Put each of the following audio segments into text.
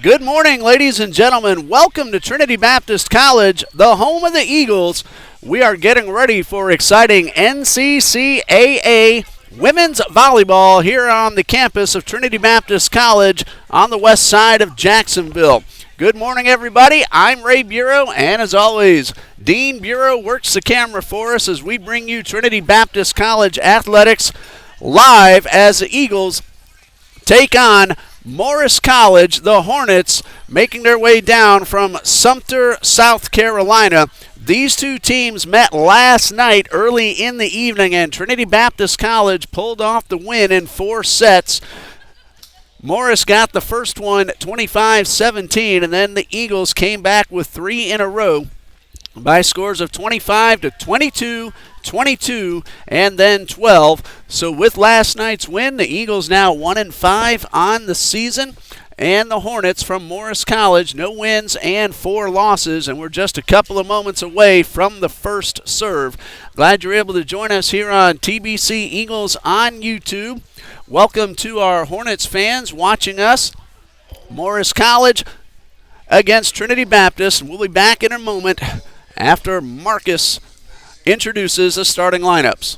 Good morning, ladies and gentlemen. Welcome to Trinity Baptist College, the home of the Eagles. We are getting ready for exciting NCCAA women's volleyball here on the campus of Trinity Baptist College on the west side of Jacksonville. Good morning, everybody. I'm Ray Bureau, and as always, Dean Bureau works the camera for us as we bring you Trinity Baptist College athletics live as the Eagles take on Morris College, the Hornets, making their way down from Sumter, South Carolina. These two teams met last night early in the evening, and Trinity Baptist College pulled off the win in 4 sets. Morris got the first one 25-17, and then the Eagles came back with 3 in a row by scores of 25-22, 22, and then 12. So with last night's win, the Eagles now 1-5 on the season. And the Hornets from Morris College, no wins and 4 losses, and we're just a couple of moments away from the first serve. Glad you're able to join us here on TBC Eagles on YouTube. Welcome to our Hornets fans watching us. Morris College against Trinity Baptist. We'll be back in a moment after Marcus introduces the starting lineups.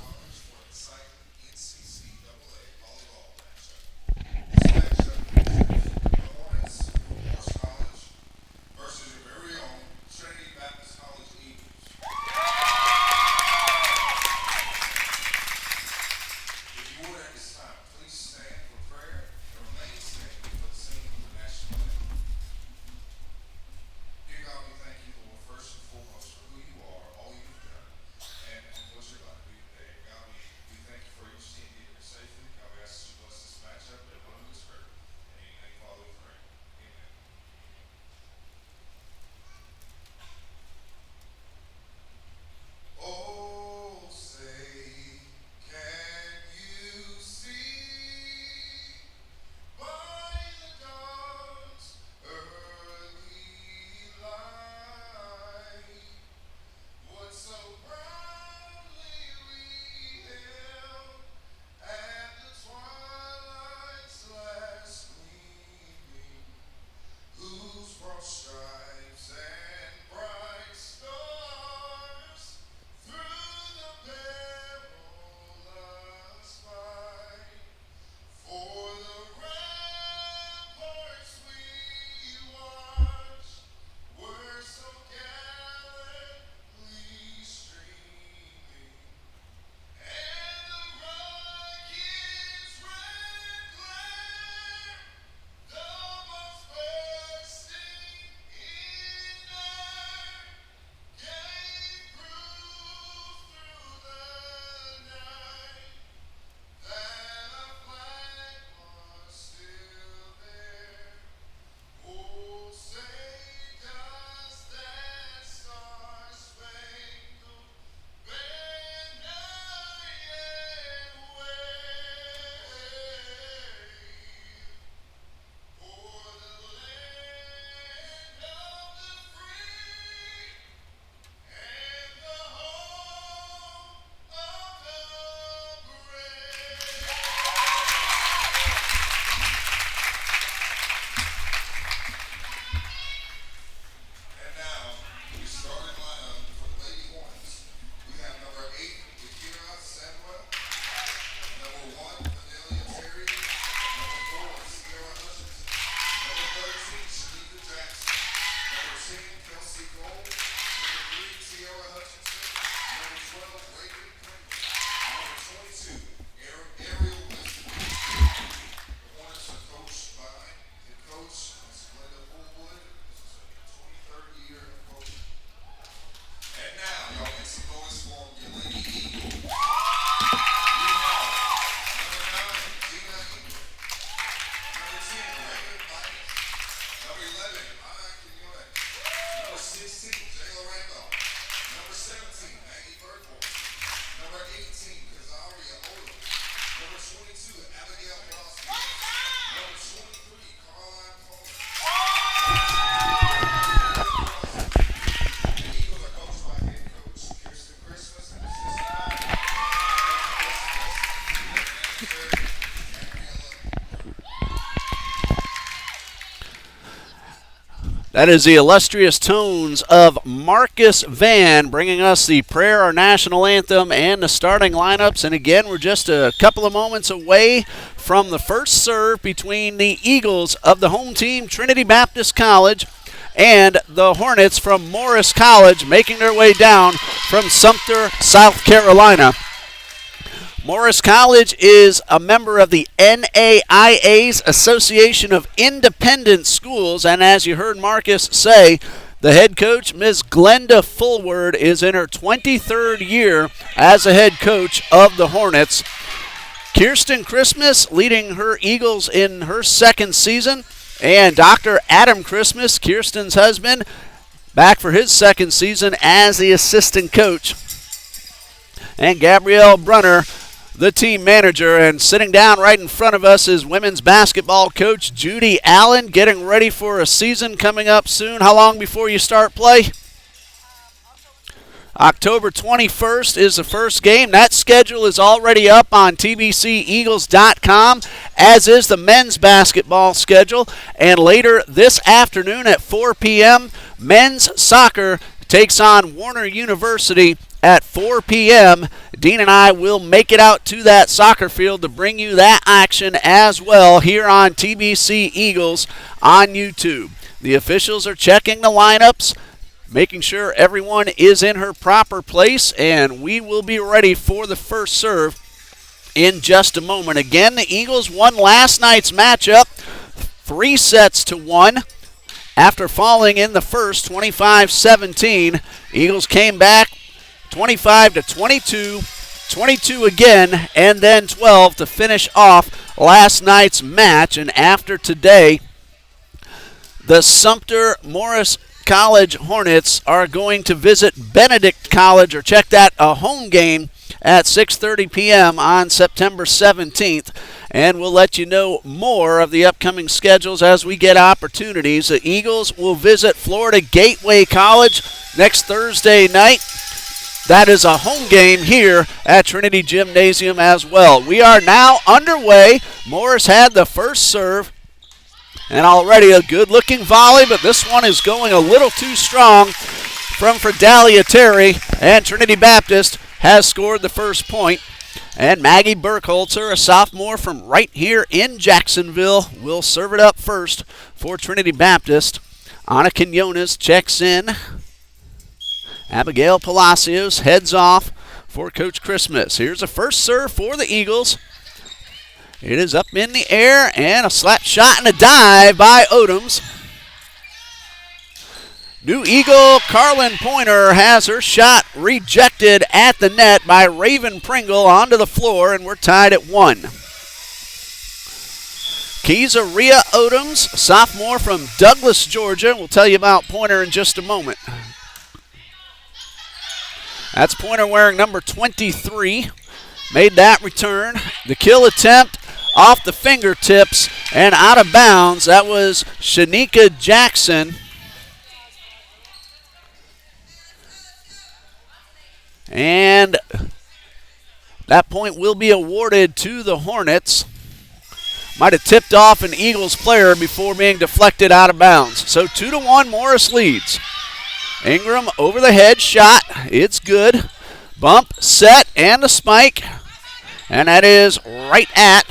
That is the illustrious tones of Marcus Van bringing us the prayer, our national anthem, and the starting lineups. And again, we're just a couple of moments away from the first serve between the Eagles of the home team, Trinity Baptist College, and the Hornets from Morris College, making their way down from Sumter, South Carolina. Morris College is a member of the NAIA's Association of Independent Schools, and as you heard Marcus say, the head coach, Ms. Glenda Fulward, is in her 23rd year as a head coach of the Hornets. Kirsten Christmas leading her Eagles in her second season, and Dr. Adam Christmas, Kirsten's husband, back for his second season as the assistant coach. And Gabrielle Brunner, the team manager, and sitting down right in front of us is women's basketball coach Judy Allen, getting ready for a season coming up soon. How long before you start play? October 21st is the first game. That schedule is already up on TBCEagles.com, as is the men's basketball schedule. And later this afternoon at 4 p.m., men's soccer takes on Warner University at 4 p.m. Dean and I will make it out to that soccer field to bring you that action as well here on TBC Eagles on YouTube. The officials are checking the lineups, making sure everyone is in her proper place, and we will be ready for the first serve in just a moment. Again, the Eagles won last night's matchup 3-1. After falling in the first 25-17, Eagles came back 25-22, 22 again, and then 12 to finish off last night's match. And after today, the Sumter Morris College Hornets are going to visit Benedict College, or check that, a home game at 6:30 p.m. on September 17th. And we'll let you know more of the upcoming schedules as we get opportunities. The Eagles will visit Florida Gateway College next Thursday night. That is a home game here at Trinity Gymnasium as well. We are now underway. Morris had the first serve, and already a good-looking volley, but this one is going a little too strong from Fredalia Terry, and Trinity Baptist has scored the first point. And Maggie Burkholzer, a sophomore from right here in Jacksonville, will serve it up first for Trinity Baptist. Anna Quinones checks in. Abigail Palacios heads off for Coach Christmas. Here's a first serve for the Eagles. It is up in the air, and a slap shot and a dive by Odoms. New Eagle Carlin Pointer has her shot rejected at the net by Raven Pringle onto the floor, and we're tied at 1. Kiza Rhea Odoms, sophomore from Douglas, Georgia. We'll tell you about Pointer in just a moment. That's Pointer wearing number 23. Made that return. The kill attempt off the fingertips and out of bounds. That was Shanika Jackson. And that point will be awarded to the Hornets. Might have tipped off an Eagles player before being deflected out of bounds. So 2-1, Morris leads. Ingram over the head shot. It's good. Bump, set, and a spike. And that is right at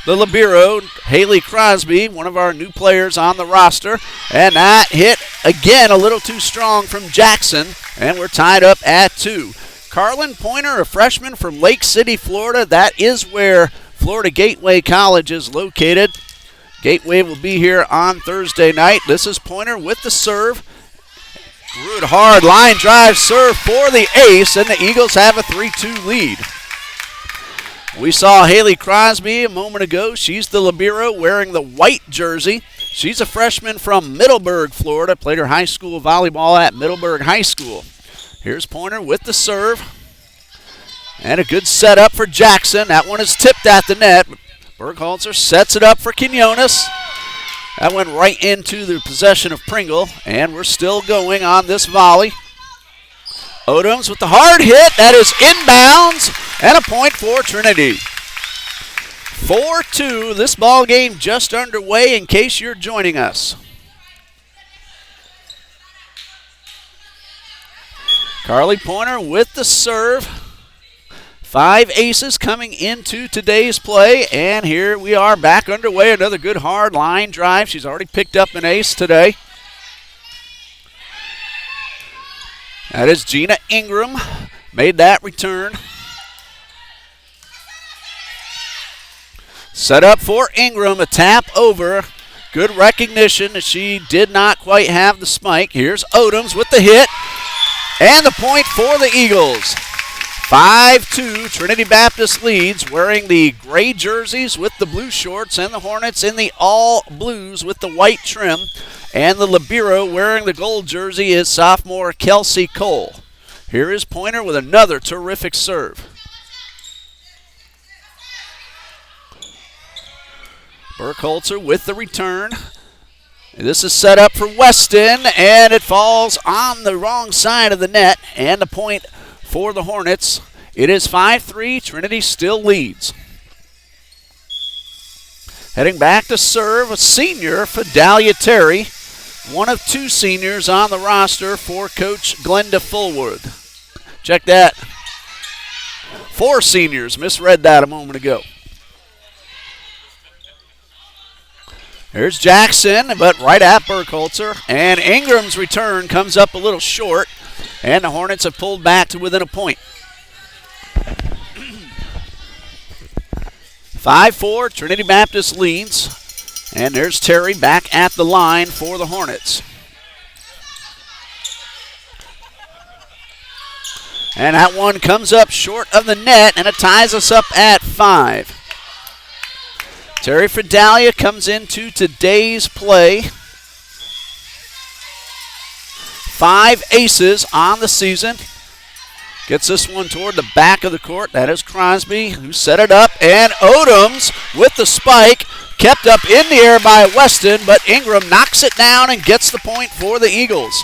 the libero, Haley Crosby, one of our new players on the roster. And that hit again a little too strong from Jackson. And we're tied up at 2. Carlin Pointer, a freshman from Lake City, Florida. That is where Florida Gateway College is located. Gateway will be here on Thursday night. This is Pointer with the serve. Rude hard line drive serve for the ace, and the Eagles have a 3-2 lead. We saw Haley Crosby a moment ago. She's the libero wearing the white jersey. She's a freshman from Middleburg, Florida. Played her high school volleyball at Middleburg High School. Here's Pointer with the serve. And a good setup for Jackson. That one is tipped at the net. Burkholzer sets it up for Quinones. That went right into the possession of Pringle, and we're still going on this volley. Odoms with the hard hit. That is inbounds, and a point for Trinity. 4-2. This ball game just underway in case you're joining us. Carly Pointer with the serve. 5 aces coming into today's play, and here we are back underway. Another good hard line drive. She's already picked up an ace today. That is Gina Ingram. Made that return. Set up for Ingram, a tap over. Good recognition as she did not quite have the spike. Here's Odoms with the hit, and the point for the Eagles. 5-2, Trinity Baptist leads, wearing the gray jerseys with the blue shorts, and the Hornets in the all blues with the white trim. And the libero wearing the gold jersey is sophomore Kelsey Cole. Here is Pointer with another terrific serve. Burkholzer with the return. This is set up for Weston, and it falls on the wrong side of the net, and the point for the Hornets. It is 5-3. Trinity still leads. Heading back to serve, a senior, Fidelia Terry. One of 2 seniors on the roster for Coach Glenda Fullwood. Check that. 4 seniors. Misread that a moment ago. There's Jackson, but right at Burkholzer. And Ingram's return comes up a little short. And the Hornets have pulled back to within a point. 5-4, Trinity Baptist leads. And there's Terry back at the line for the Hornets. And that one comes up short of the net, and it ties us up at 5. Terry Fidelia comes into today's play. 5 aces on the season. Gets this one toward the back of the court. That is Crosby who set it up. And Odoms with the spike. Kept up in the air by Weston, but Ingram knocks it down and gets the point for the Eagles.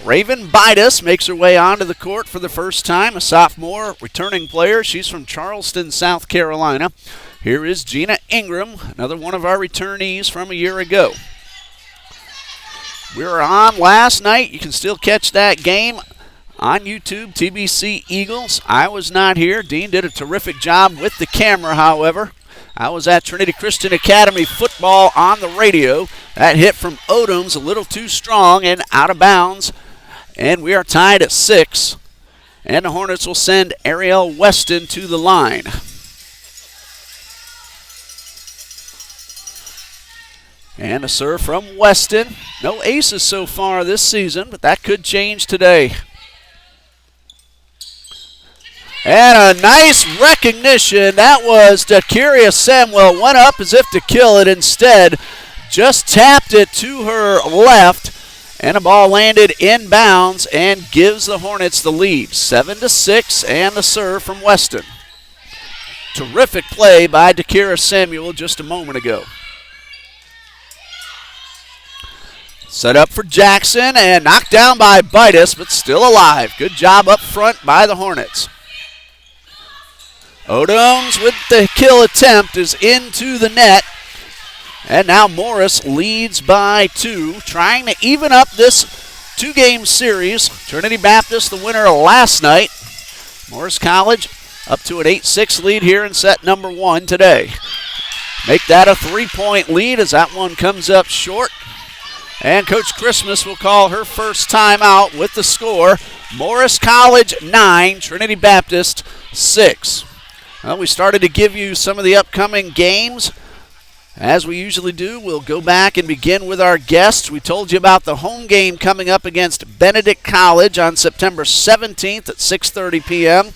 Raven Bidas makes her way onto the court for the first time. A sophomore returning player. She's from Charleston, South Carolina. Here is Gina Ingram, another one of our returnees from a year ago. We were on last night. You can still catch that game on YouTube, TBC Eagles. I was not here. Dean did a terrific job with the camera, however. I was at Trinity Christian Academy football on the radio. That hit from Odoms a little too strong and out of bounds. And we are tied at 6. And the Hornets will send Ariel Weston to the line. And a serve from Weston. No aces so far this season, but that could change today. And a nice recognition. That was Dakiria Samuel. Went up as if to kill it. Instead, just tapped it to her left. And the ball landed inbounds and gives the Hornets the lead. 7-6, and the serve from Weston. Terrific play by Dakiria Samuel just a moment ago. Set up for Jackson and knocked down by Bidas, but still alive. Good job up front by the Hornets. Odoms with the kill attempt is into the net. And now Morris leads by 2, trying to even up this 2-game series. Trinity Baptist, the winner last night. Morris College up to an 8-6 lead here in set number 1 today. Make that a 3-point lead as that one comes up short. And Coach Christmas will call her first time out with the score. Morris College 9, Trinity Baptist 6. Well, we started to give you some of the upcoming games. As we usually do, we'll go back and begin with our guests. We told you about the home game coming up against Benedict College on September 17th at 6:30 p.m.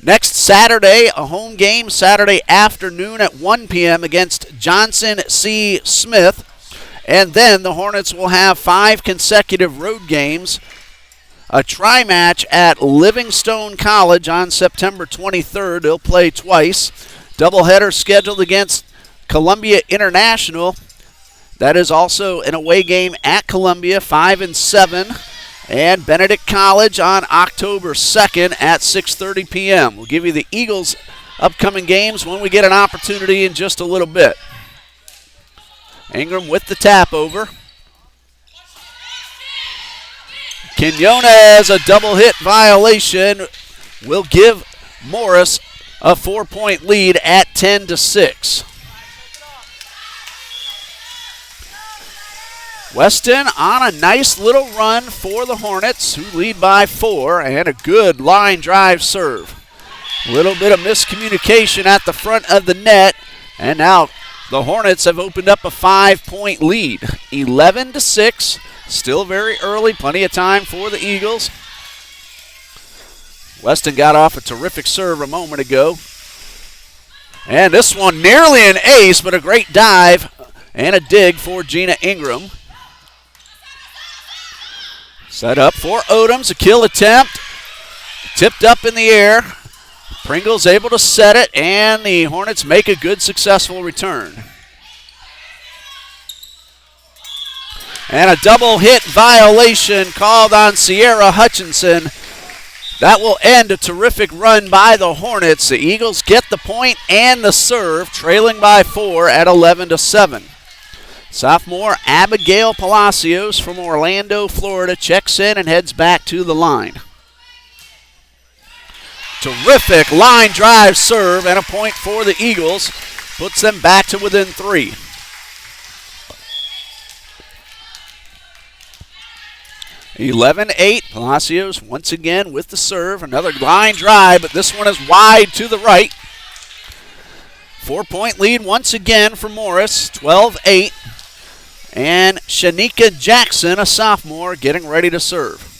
Next Saturday, a home game Saturday afternoon at 1 p.m. against Johnson C. Smith. And then the Hornets will have 5 consecutive road games. A tri-match at Livingstone College on September 23rd. They'll play twice. Doubleheader scheduled against Columbia International. That is also an away game at Columbia, 5 and 7. And Benedict College on October 2nd at 6:30 p.m. We'll give you the Eagles' upcoming games when we get an opportunity in just a little bit. Ingram with the tap over. Quinones, a double hit violation, will give Morris a 4-point lead at 10-6. Weston on a nice little run for the Hornets, who lead by 4, and a good line drive serve. A little bit of miscommunication at the front of the net, and now the Hornets have opened up a 5-point lead. 11-6, still very early, plenty of time for the Eagles. Weston got off a terrific serve a moment ago. And this one nearly an ace, but a great dive and a dig for Gina Ingram. Set up for Odoms, a kill attempt. Tipped up in the air. Pringle's able to set it, and the Hornets make a good, successful return. And a double hit violation called on Sierra Hutchinson. That will end a terrific run by the Hornets. The Eagles get the point and the serve, trailing by 4 at 11-7. Sophomore Abigail Palacios from Orlando, Florida, checks in and heads back to the line. Terrific line drive serve and a point for the Eagles. Puts them back to within 3. (11-8). Palacios once again with the serve. Another line drive, but this one is wide to the right. 4-point lead once again for Morris, 12-8. And Shanika Jackson, a sophomore, getting ready to serve.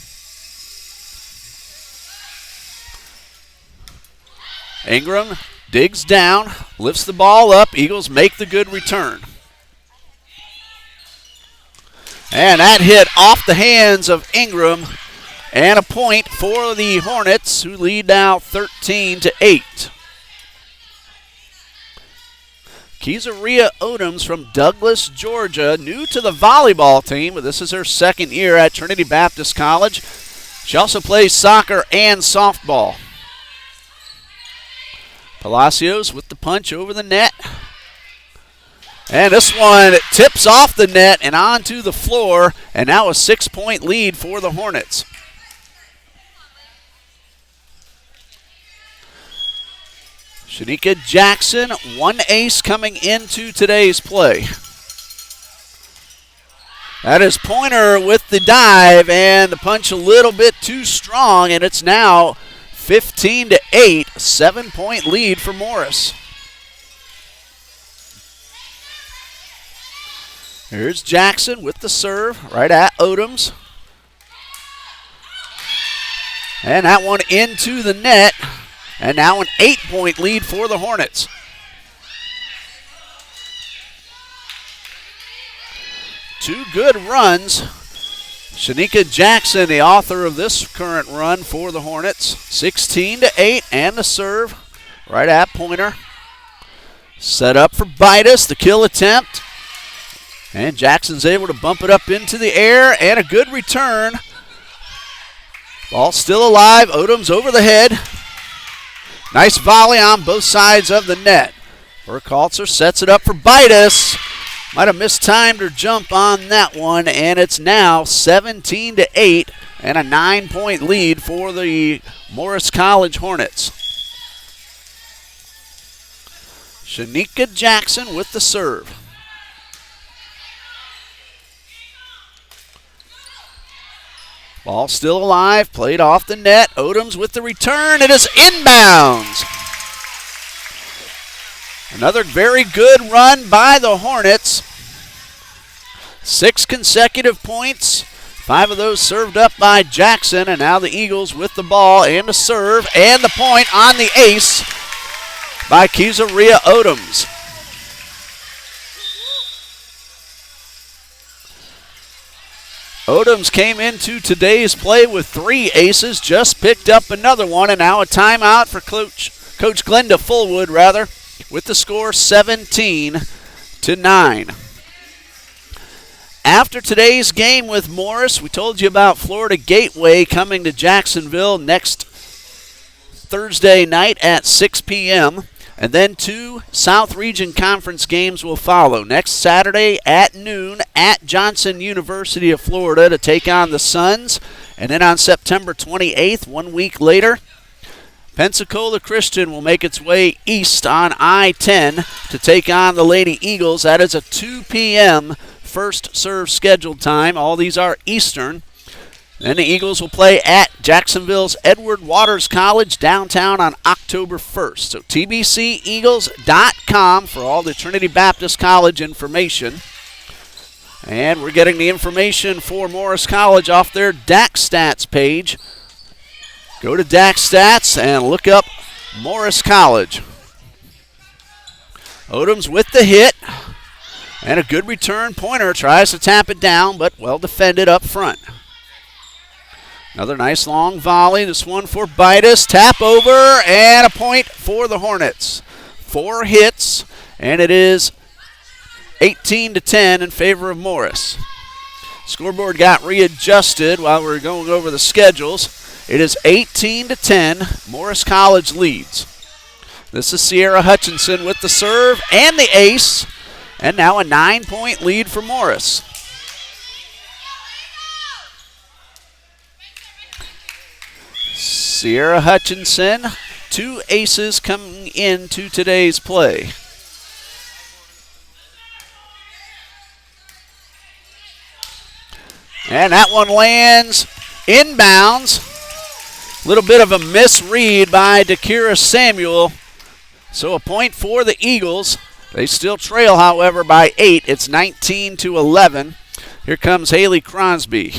Ingram digs down, lifts the ball up. Eagles make the good return. And that hit off the hands of Ingram. And a point for the Hornets, who lead now 13-8. Keezeria Odoms from Douglas, Georgia, new to the volleyball team, but this is her second year at Trinity Baptist College. She also plays soccer and softball. Palacios with the punch over the net. And this one tips off the net and onto the floor, and now a 6-point lead for the Hornets. Shanika Jackson, one ace coming into today's play. That is Pointer with the dive, and the punch a little bit too strong, and it's now 15-8, 7-point lead for Morris. Here's Jackson with the serve right at Odoms. And that one into the net. And now an 8-point lead for the Hornets. Two good runs. Shanika Jackson, the author of this current run for the Hornets. 16-8, and the serve right at Pointer. Set up for Bitus, the kill attempt. And Jackson's able to bump it up into the air, and a good return. Ball still alive. Odoms over the head. Nice volley on both sides of the net. Burkhalter sets it up for Bitus. Might have mistimed her jump on that one, and it's now 17-8 and a 9-point lead for the Morris College Hornets. Shanika Jackson with the serve. Ball still alive, played off the net. Odoms with the return. It is inbounds. Another very good run by the Hornets. 6 consecutive points. 5 of those served up by Jackson, and now the Eagles with the ball and a serve and the point on the ace by Keezeria Odoms. Odoms came into today's play with 3 aces, just picked up another one, and now a timeout for Coach Glenda Fullwood, with the score 17-9. After today's game with Morris, we told you about Florida Gateway coming to Jacksonville next Thursday night at 6 p.m., and then 2 South Region Conference games will follow. Next Saturday at noon at Johnson University of Florida to take on the Suns, And then on September 28th, 1 week later, Pensacola Christian will make its way east on I-10 to take on the Lady Eagles. That is a 2 p.m. first serve scheduled time. All these are Eastern. Then the Eagles will play at Jacksonville's Edward Waters College downtown on October 1st. So TBCEagles.com for all the Trinity Baptist College information. And we're getting the information for Morris College off their DAX Stats page. Go to DAX Stats and look up Morris College. Odoms with the hit. And a good return. Pointer tries to tap it down, but well defended up front. Another nice long volley. This one for Bitus. Tap over and a point for the Hornets. 4 hits, and it is 18-10 in favor of Morris. Scoreboard got readjusted while we were going over the schedules. It is 18-10. Morris College leads. This is Sierra Hutchinson with the serve and the ace, and now a 9-point lead for Morris. Sierra Hutchinson, 2 aces coming into today's play. And that one lands inbounds. A little bit of a misread by DeKira Samuel. So a point for the Eagles. They still trail, however, by 8. It's 19-11. Here comes Haley Crosby.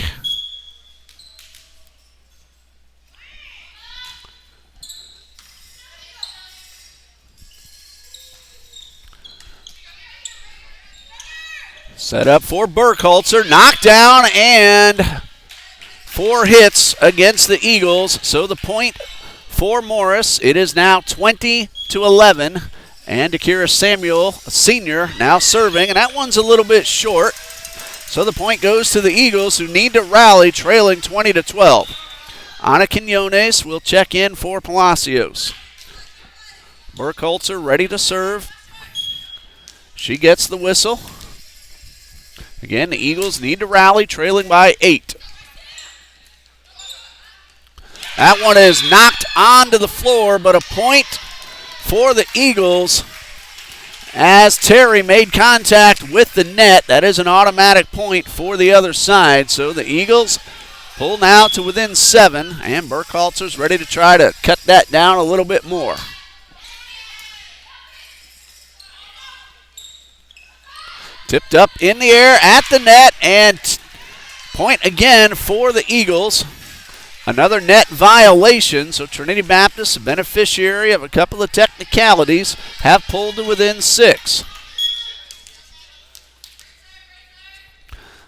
Set up for Burkholzer, knocked down, and 4 hits against the Eagles. So the point for Morris. It is now 20-11, and DeKira Samuel, a senior, now serving, and that one's a little bit short. So the point goes to the Eagles, who need to rally, trailing 20-12. Ana Quinones will check in for Palacios. Burkholzer ready to serve. She gets the whistle. Again, the Eagles need to rally, trailing by 8. That one is knocked onto the floor, but a point for the Eagles as Terry made contact with the net. That is an automatic point for the other side. So the Eagles pull now to within 7, and Burkholzer's ready to try to cut that down a little bit more. Tipped up in the air at the net, and point again for the Eagles. Another net violation, so Trinity Baptist, a beneficiary of a couple of technicalities, have pulled to within 6.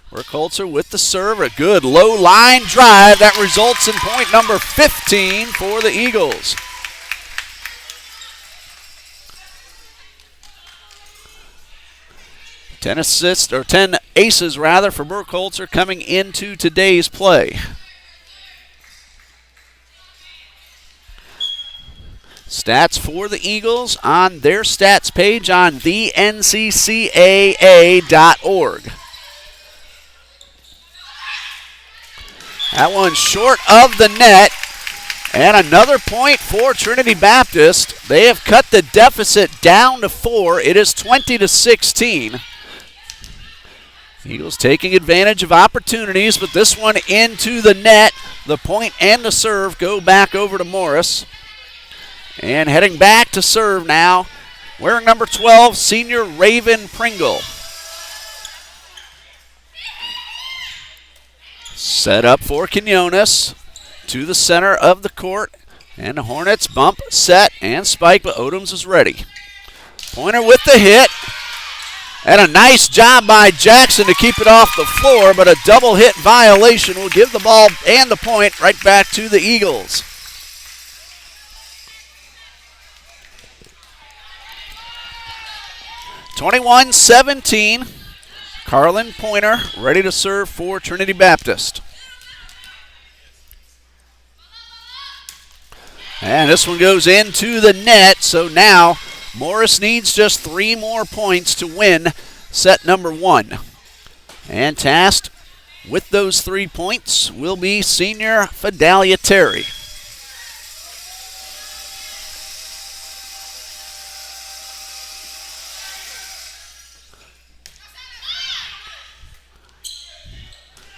Burkholzer with the serve, a good low line drive that results in point number 15 for the Eagles. Ten aces rather for Burkholzer coming into today's play. Stats for the Eagles on their stats page on the NCCAA.org. That one short of the net, and another point for Trinity Baptist. They have cut the deficit down to 4. It is 20-16. Eagles taking advantage of opportunities, but this one into the net. The point and the serve go back over to Morris. And heading back to serve now, wearing number 12, senior Raven Pringle. Set up for Quinones to the center of the court. And the Hornets bump, set, and spike, but Odoms is ready. Pointer with the hit. And a nice job by Jackson to keep it off the floor, but a double hit violation will give the ball and the point right back to the Eagles. (21-17). Carlin Pointer ready to serve for Trinity Baptist. And this one goes into the net, so now Morris needs just 3 more points to win set number 1. And tasked with those 3 points will be senior Fidelia Terry.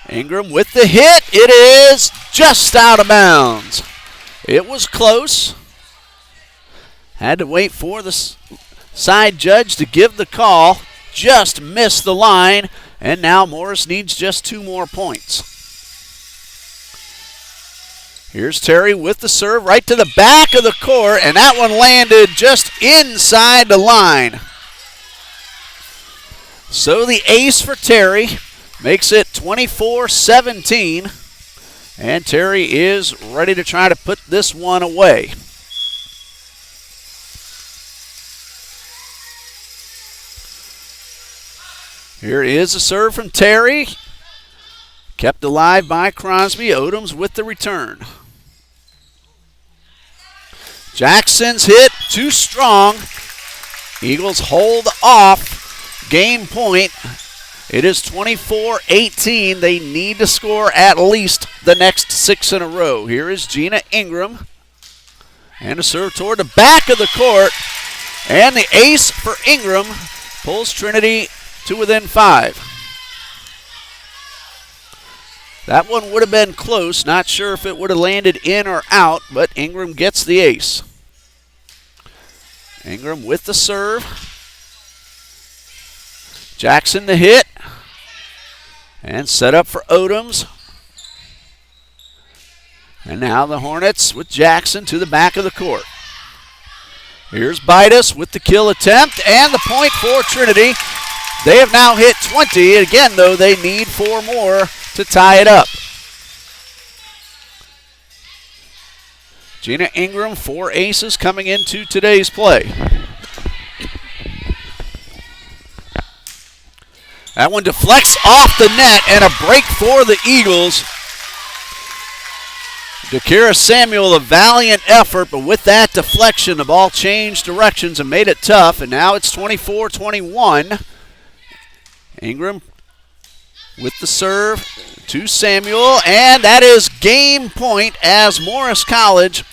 Ingram with the hit. It is just out of bounds. It was close. Had to wait for the side judge to give the call. Just missed the line. And now Morris needs just 2 more points. Here's Terry with the serve right to the back of the court. And that one landed just inside the line. So the ace for Terry makes it 24-17. And Terry is ready to try to put this one away. Here is a serve from Terry. Kept alive by Crosby. Odoms with the return. Jackson's hit too strong. Eagles hold off. Game point. It is 24-18. They need to score at least the next 6 in a row. Here is Gina Ingram. And a serve toward the back of the court. And the ace for Ingram pulls Trinity to within 5. That one would have been close. Not sure if it would have landed in or out, but Ingram gets the ace. Ingram with the serve. Jackson the hit. And set up for Odoms. And now the Hornets with Jackson to the back of the court. Here's Bidas with the kill attempt and the point for Trinity. They have now hit 20. Again, though, they need 4 more to tie it up. Gina Ingram, 4 aces coming into today's play. That one deflects off the net and a break for the Eagles. Dakira Samuel, a valiant effort, but with that deflection, the ball changed directions and made it tough, and now it's 24-21. Ingram with the serve to Samuel, and that is game point as Morris College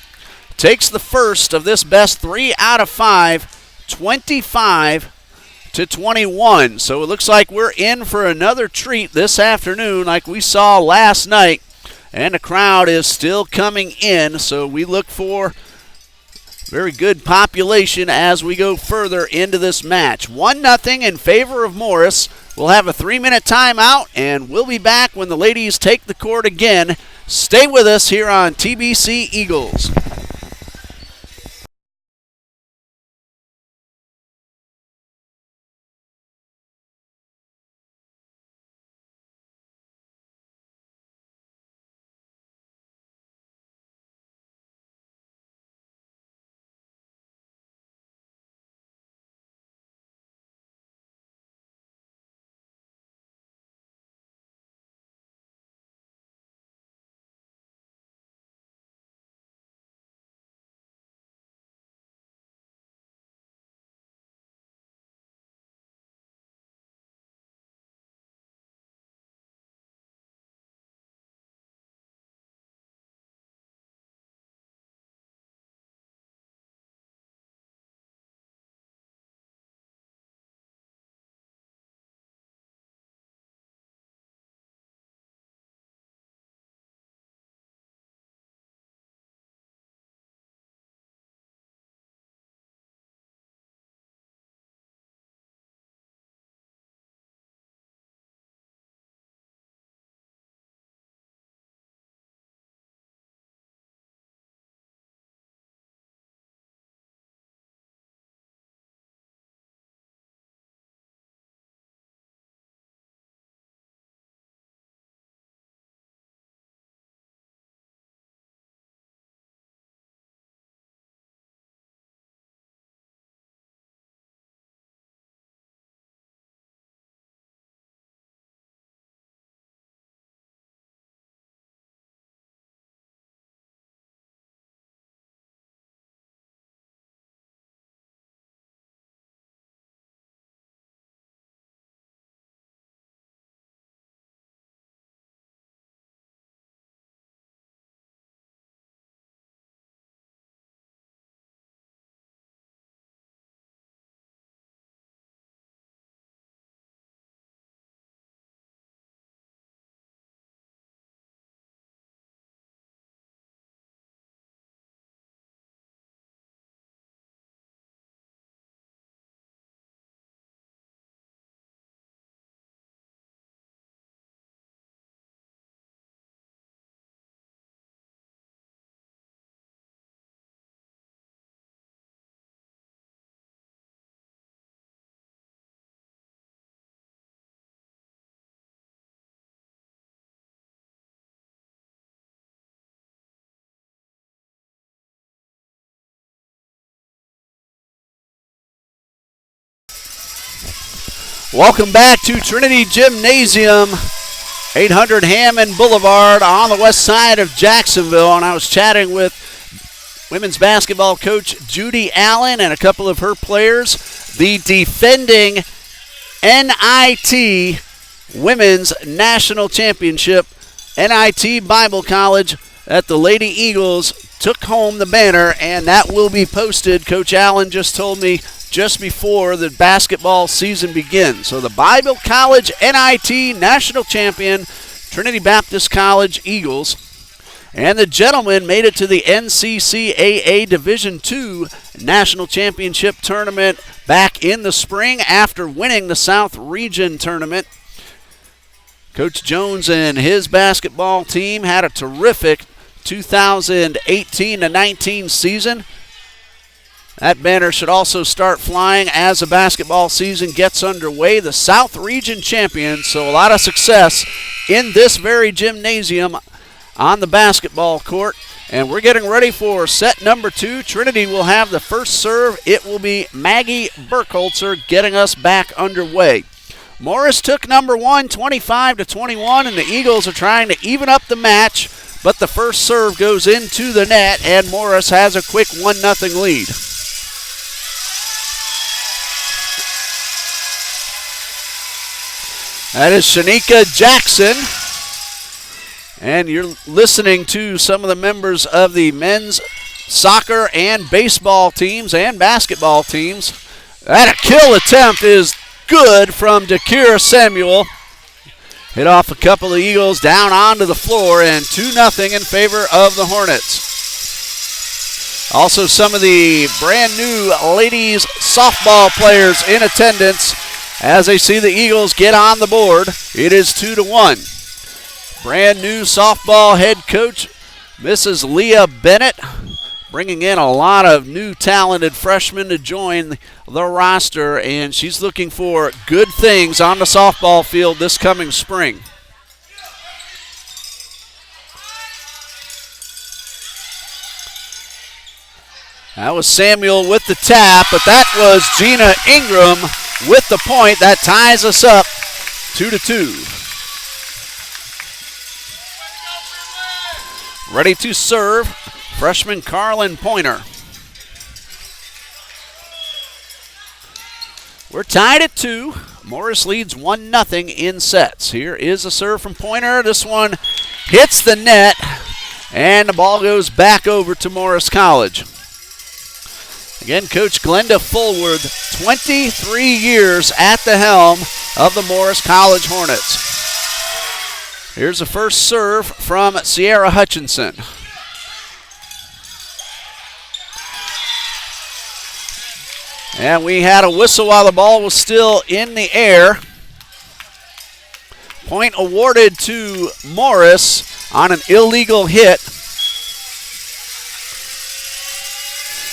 takes the first of this best 3 out of 5, 25-21. So it looks like we're in for another treat this afternoon like we saw last night, and the crowd is still coming in, so we look for very good population as we go further into this match. 1-0 in favor of Morris. We'll have a 3-minute timeout, and we'll be back when the ladies take the court again. Stay with us here on TBC Eagles. Welcome back to Trinity Gymnasium, 800 Hammond Boulevard on the west side of Jacksonville. And I was chatting with women's basketball coach Judy Allen and a couple of her players. The defending NIT Women's National Championship, NIT Bible College, that the Lady Eagles took home the banner, and that will be posted. Coach Allen just told me just before the basketball season begins. So the Bible College NIT National Champion, Trinity Baptist College Eagles. And the gentlemen made it to the NCCAA Division II National Championship Tournament back in the spring after winning the South Region Tournament. Coach Jones and his basketball team had a terrific 2018-19 season. That banner should also start flying as the basketball season gets underway. The South Region champions, so a lot of success in this very gymnasium on the basketball court. And we're getting ready for set number 2. Trinity will have the first serve. It will be Maggie Burkholzer getting us back underway. Morris took number 1, 25-21, and the Eagles are trying to even up the match, but the first serve goes into the net, and Morris has a quick 1-0 lead. That is Shanika Jackson. And you're listening to some of the members of the men's soccer and baseball teams and basketball teams. That kill attempt is good from Dakira Samuel. Hit off a couple of Eagles down onto the floor, and 2-0 in favor of the Hornets. Also, some of the brand new ladies softball players in attendance as they see the Eagles get on the board. It is 2-1. Brand new softball head coach, Mrs. Leah Bennett, bringing in a lot of new talented freshmen to join the roster, and she's looking for good things on the softball field this coming spring. That was Samuel with the tap, but that was Gina Ingram with the point. That ties us up 2-2. Ready to serve, freshman Carlin Pointer. We're tied at 2. Morris leads 1-0 in sets. Here is a serve from Pointer. This one hits the net, and the ball goes back over to Morris College. Again, Coach Glenda Fulworth, 23 years at the helm of the Morris College Hornets. Here's the first serve from Sierra Hutchinson. And we had a whistle while the ball was still in the air. Point awarded to Morris on an illegal hit.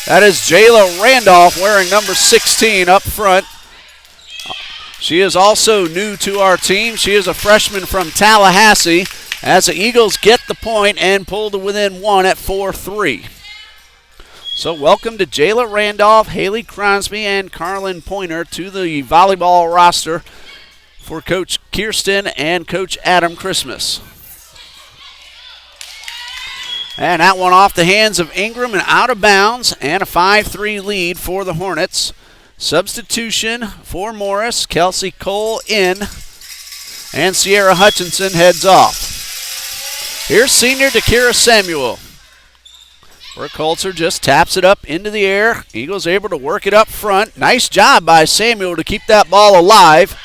That is Jayla Randolph wearing number 16 up front. She is also new to our team. She is a freshman from Tallahassee as the Eagles get the point and pull to within 1 at 4-3. So welcome to Jayla Randolph, Haley Crosby, and Carlin Pointer to the volleyball roster for Coach Kirsten and Coach Adam Christmas. And that one off the hands of Ingram and out of bounds, and a 5-3 lead for the Hornets. Substitution for Morris, Kelsey Cole in, and Sierra Hutchinson heads off. Here's senior Dakira Samuel. Burkholzer just taps it up into the air. Eagles able to work it up front. Nice job by Samuel to keep that ball alive.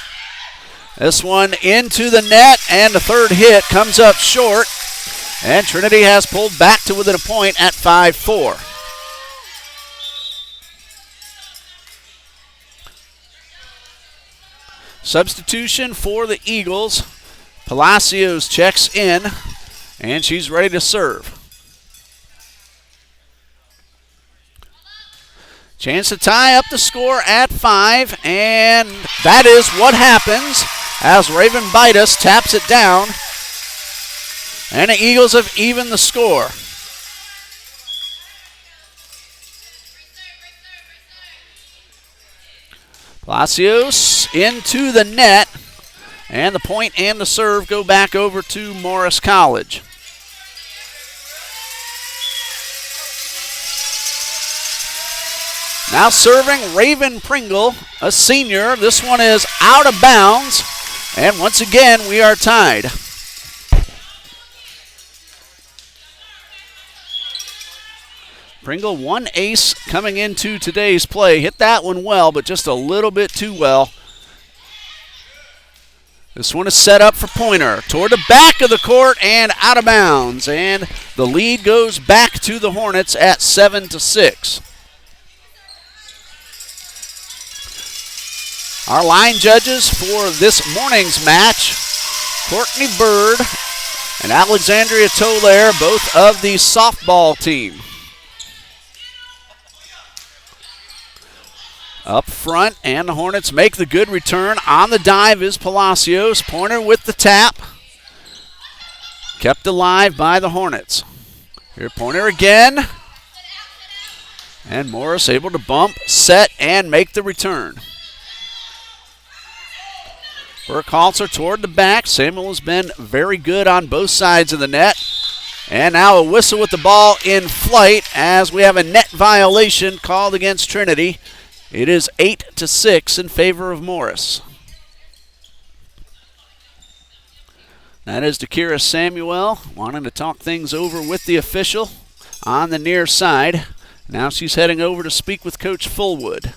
This one into the net, and the third hit comes up short. And Trinity has pulled back to within a point at 5-4. Substitution for the Eagles. Palacios checks in, and she's ready to serve. Chance to tie up the score at 5, and that is what happens as Raven Bitus taps it down, and the Eagles have evened the score. Palacios into the net, and the point and the serve go back over to Morris College. Now serving Raven Pringle, a senior. This one is out of bounds, and once again we are tied. Pringle, one ace coming into today's play. Hit that one well, but just a little bit too well. This one is set up for Pointer. Toward the back of the court and out of bounds. And the lead goes back to the Hornets at 7-6. Our line judges for this morning's match, Courtney Bird and Alexandria Tolaire, both of the softball team. Up front, and the Hornets make the good return. On the dive is Palacios. Pointer with the tap. Kept alive by the Hornets. Here Pointer again. And Morris able to bump, set, and make the return. Burkhalter toward the back. Samuel has been very good on both sides of the net. And now a whistle with the ball in flight as we have a net violation called against Trinity. It is 8-6 in favor of Morris. That is Dakira Samuel wanting to talk things over with the official on the near side. Now she's heading over to speak with Coach Fullwood.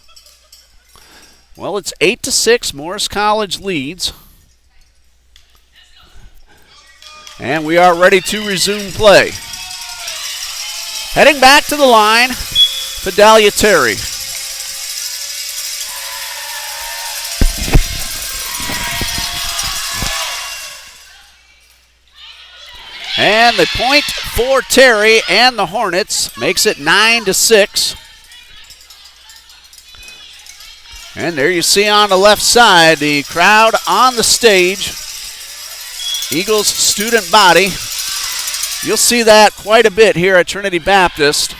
Well, it's 8-6. Morris College leads. And we are ready to resume play. Heading back to the line, Fidelia Terry. And the point for Terry and the Hornets makes it 9-6. And there you see on the left side the crowd on the stage. Eagles student body. You'll see that quite a bit here at Trinity Baptist.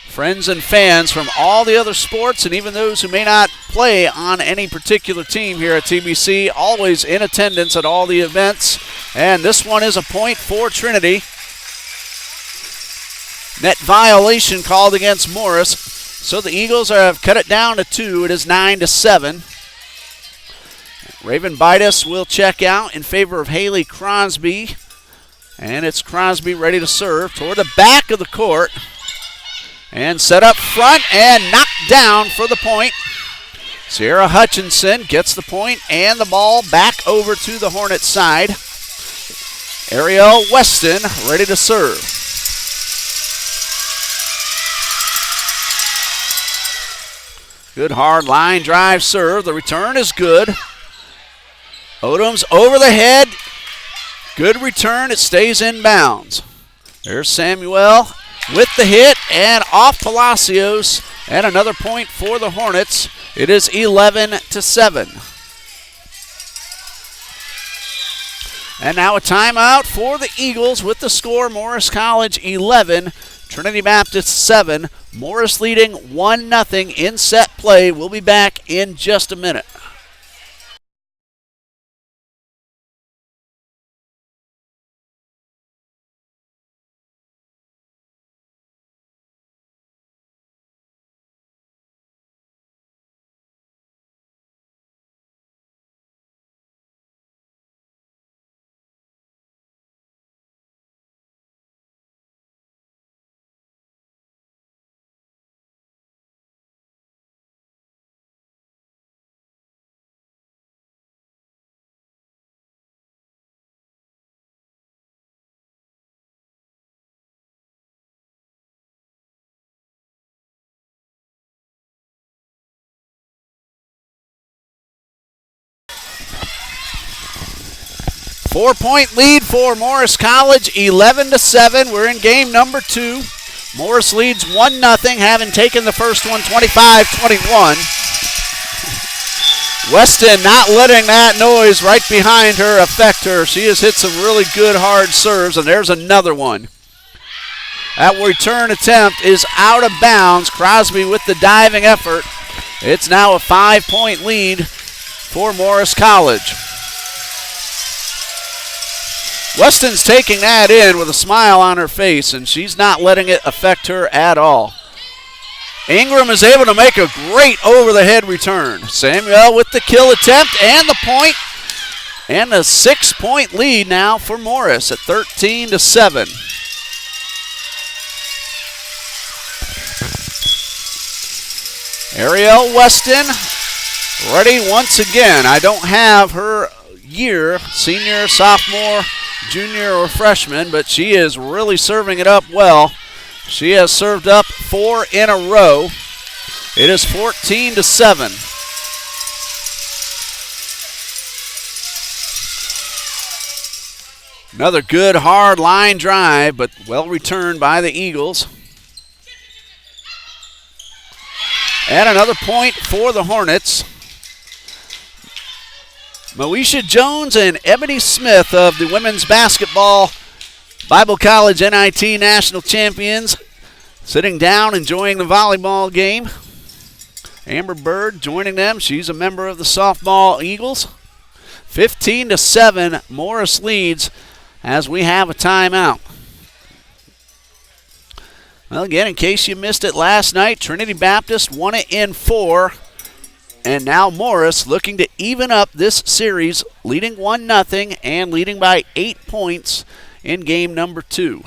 Friends and fans from all the other sports and even those who may not play on any particular team here at TBC, always in attendance at all the events. And this one is a point for Trinity. Net violation called against Morris. So the Eagles have cut it down to 2. It is 9-7. Raven Bidas will check out in favor of Haley Crosby. And it's Crosby ready to serve toward the back of the court. And set up front and knocked down for the point. Sierra Hutchinson gets the point and the ball back over to the Hornets side. Ariel Weston ready to serve. Good hard line drive serve. The return is good. Odom's over the head. Good return. It stays in bounds. There's Samuel with the hit and off Palacios. And another point for the Hornets. It is 11-7. And now a timeout for the Eagles with the score Morris College 11, Trinity Baptist 7. Morris leading 1-0 in set play. We'll be back in just a minute. Four-point lead for Morris College, 11-7. We're in game number 2. Morris leads 1-0, having taken the first one 25-21. Weston not letting that noise right behind her affect her. She has hit some really good hard serves, and there's another one. That return attempt is out of bounds. Crosby with the diving effort. It's now a 5-point lead for Morris College. Weston's taking that in with a smile on her face, and she's not letting it affect her at all. Ingram is able to make a great over-the-head return. Samuel with the kill attempt and the point, and a 6-point lead now for Morris at 13-7. Ariel Weston ready once again. I don't have her year, senior, sophomore, junior, or freshman, but she is really serving it up well. She has served up 4 in a row. It is 14-7. Another good hard line drive, but well returned by the Eagles. And another point for the Hornets. Moesha Jones and Ebony Smith of the women's basketball Bible College NIT national champions sitting down enjoying the volleyball game. Amber Bird joining them. She's a member of the softball Eagles. 15-7, Morris leads as we have a timeout. Well, again, in case you missed it last night, Trinity Baptist won it in 4. And now Morris looking to even up this series, leading 1-0 and leading by 8 points in game number 2.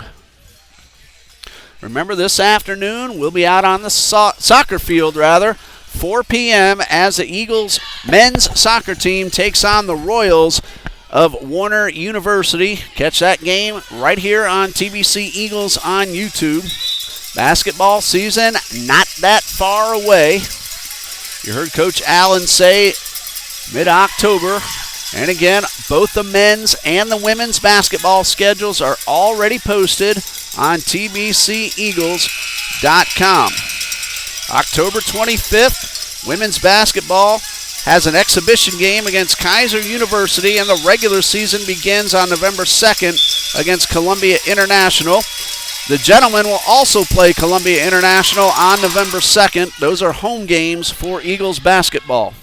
Remember, this afternoon we'll be out on the soccer field, 4 p.m. as the Eagles men's soccer team takes on the Royals of Warner University. Catch that game right here on TBC Eagles on YouTube. Basketball season not that far away. You heard Coach Allen say mid-October. And again, both the men's and the women's basketball schedules are already posted on tbceagles.com. October 25th, women's basketball has an exhibition game against Kaiser University, and the regular season begins on November 2nd against Columbia International. The gentlemen will also play Columbia International on November 2nd. Those are home games for Eagles basketball.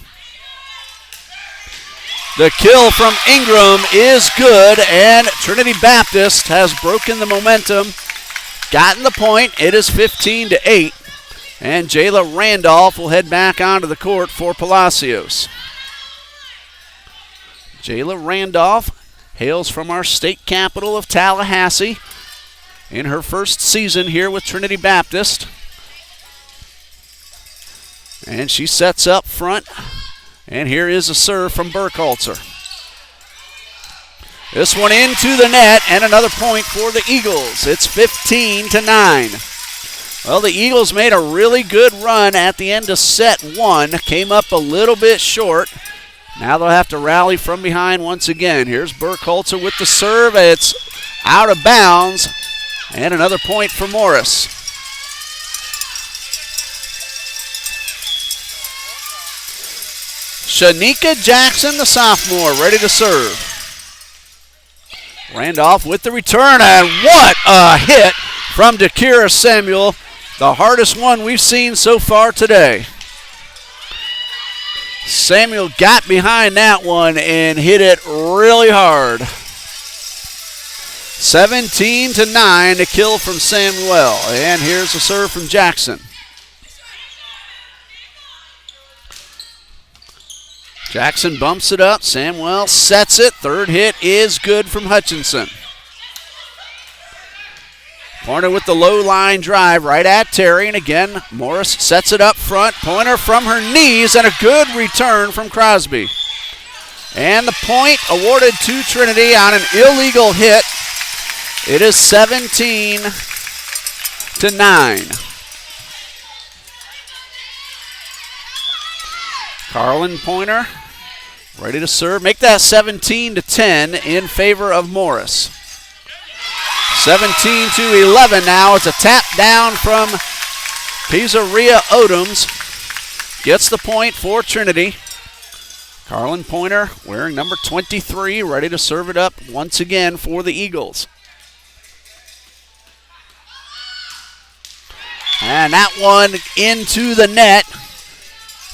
The kill from Ingram is good, and Trinity Baptist has broken the momentum, gotten the point. It is 15-8, and Jayla Randolph will head back onto the court for Palacios. Jayla Randolph hails from our state capital of Tallahassee in her first season here with Trinity Baptist. And she sets up front. And here is a serve from Burkhalter. This one into the net, and another point for the Eagles. It's 15-9. Well, the Eagles made a really good run at the end of set 1. Came up a little bit short. Now they'll have to rally from behind once again. Here's Burkhalter with the serve. It's out of bounds. And another point for Morris. Shanika Jackson, the sophomore, ready to serve. Randolph with the return, and what a hit from Dakira Samuel. The hardest one we've seen so far today. Samuel got behind that one and hit it really hard. 17-9 to kill from Samuel. And here's a serve from Jackson. Jackson bumps it up. Samuel sets it. Third hit is good from Hutchinson. Pointer with the low line drive right at Terry. And again, Morris sets it up front. Pointer from her knees, and a good return from Crosby. And the point awarded to Trinity on an illegal hit. It is 17-9. Carlin Pointer ready to serve. Make that 17-10 in favor of Morris. 17-11 now. It's a tap down from Pizzeria Odoms. Gets the point for Trinity. Carlin Pointer wearing number 23, ready to serve it up once again for the Eagles. And that one into the net.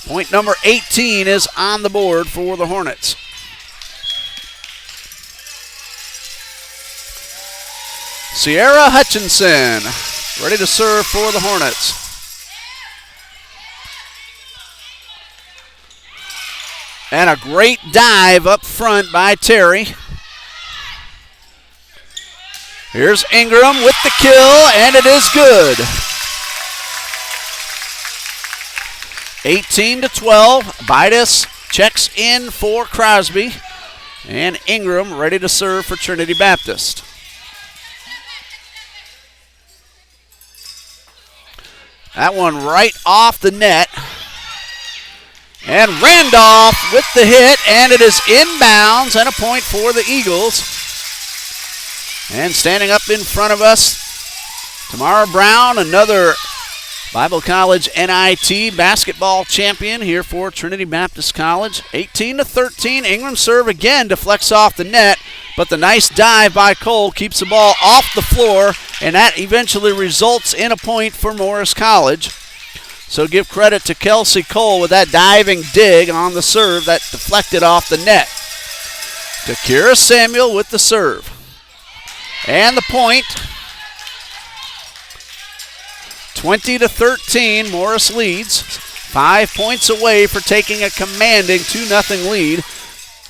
Point number 18 is on the board for the Hornets. Sierra Hutchinson ready to serve for the Hornets. And a great dive up front by Terry. Here's Ingram with the kill, and it is good. 18-12. Bidas checks in for Crosby. And Ingram ready to serve for Trinity Baptist. That one right off the net. And Randolph with the hit, and it is inbounds and a point for the Eagles. And standing up in front of us, Tamara Brown, another Bible College NIT basketball champion here for Trinity Baptist College. 18-13, Ingram serve again deflects off the net, but the nice dive by Cole keeps the ball off the floor, and that eventually results in a point for Morris College. So give credit to Kelsey Cole with that diving dig on the serve that deflected off the net. To Kira Samuel with the serve. And the point. 20-13, Morris leads. 5 points away for taking a commanding 2-0 lead.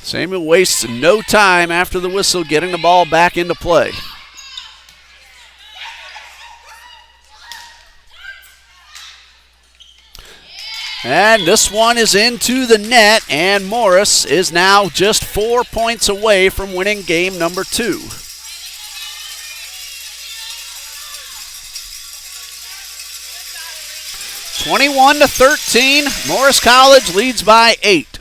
Samuel wastes no time after the whistle getting the ball back into play. And this one is into the net, and Morris is now just 4 points away from winning game number 2. (21-13), Morris College leads by 8.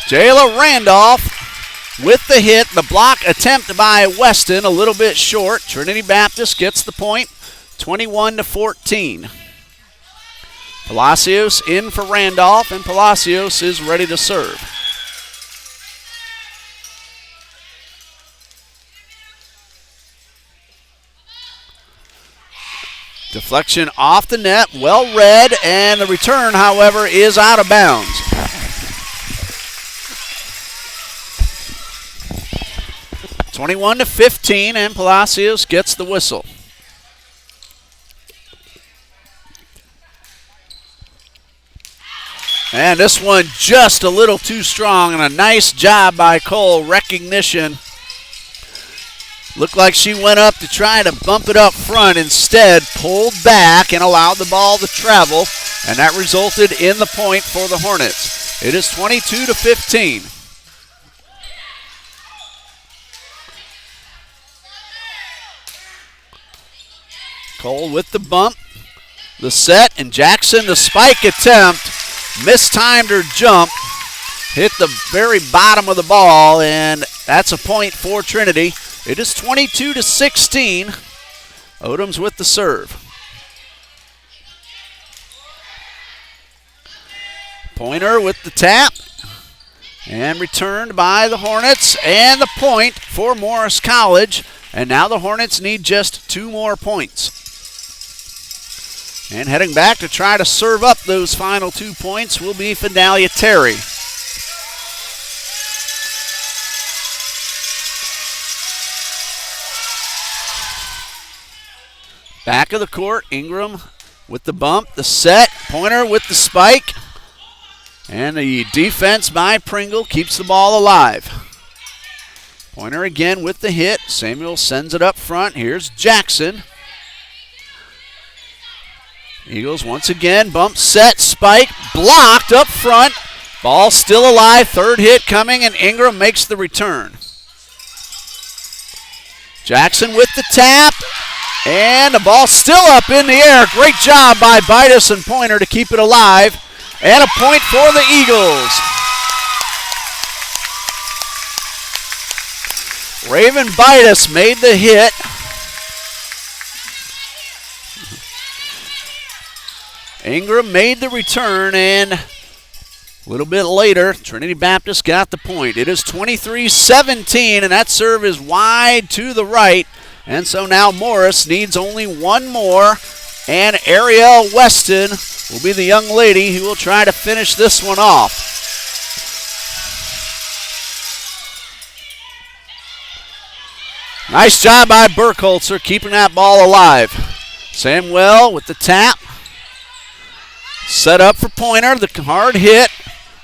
Jayla Randolph with the hit. The block attempt by Weston a little bit short. Trinity Baptist gets the point. 21-14. Palacios in for Randolph, and Palacios is ready to serve. Deflection off the net, well read, and the return, however, is out of bounds. (21-15), and Palacios gets the whistle. And this one just a little too strong, and a nice job by Cole. Recognition. Looked like she went up to try to bump it up front. Instead, pulled back and allowed the ball to travel, and that resulted in the point for the Hornets. It is 22-15. Cole with the bump, the set, and Jackson the spike attempt. Mistimed her jump, hit the very bottom of the ball, and that's a point for Trinity. It is 22-16. Odoms with the serve. Pointer with the tap, and returned by the Hornets, and the point for Morris College. And now the Hornets need just 2 more points. And heading back to try to serve up those final 2 points will be Fidelia Terry. Back of the court, Ingram with the bump, the set, Pointer with the spike, and the defense by Pringle keeps the ball alive. Pointer again with the hit. Samuel sends it up front. Here's Jackson. Eagles once again, bump, set, spike, blocked up front. Ball still alive, third hit coming, and Ingram makes the return. Jackson with the tap, and the ball still up in the air. Great job by Bidas and Pointer to keep it alive, and a point for the Eagles. Raven Bidas made the hit. Ingram made the return, and a little bit later, Trinity Baptist got the point. It is 23-17, and that serve is wide to the right. And so now Morris needs only 1 more And Ariel Weston will be the young lady who will try to finish this one off. Nice job by Burkholzer keeping that ball alive. Samuel with the tap. Set up for Pointer. The hard hit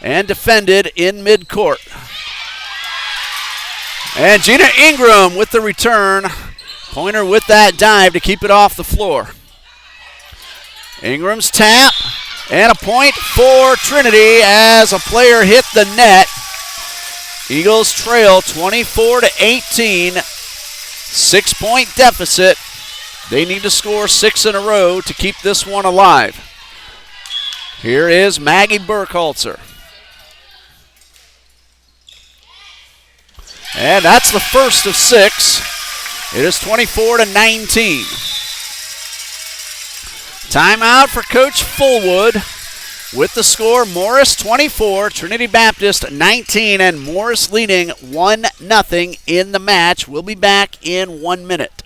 and defended in midcourt. And Gina Ingram with the return. Pointer with that dive to keep it off the floor. Ingram's tap and a point for Trinity as a player hit the net. Eagles trail 24-18. 6-point deficit. They need to score 6 in a row to keep this one alive. Here is Maggie Burkholzer. And that's the first of 6. It is 24-19. Timeout for Coach Fullwood. With the score, Morris 24, Trinity Baptist 19, and Morris leading 1-0 in the match. We'll be back in 1 minute.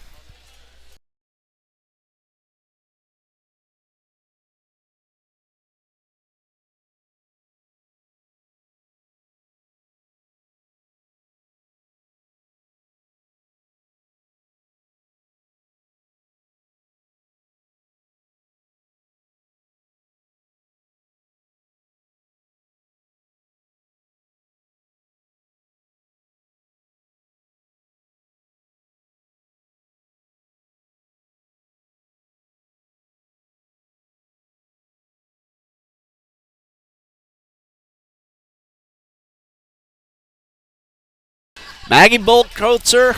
Maggie Burkholzer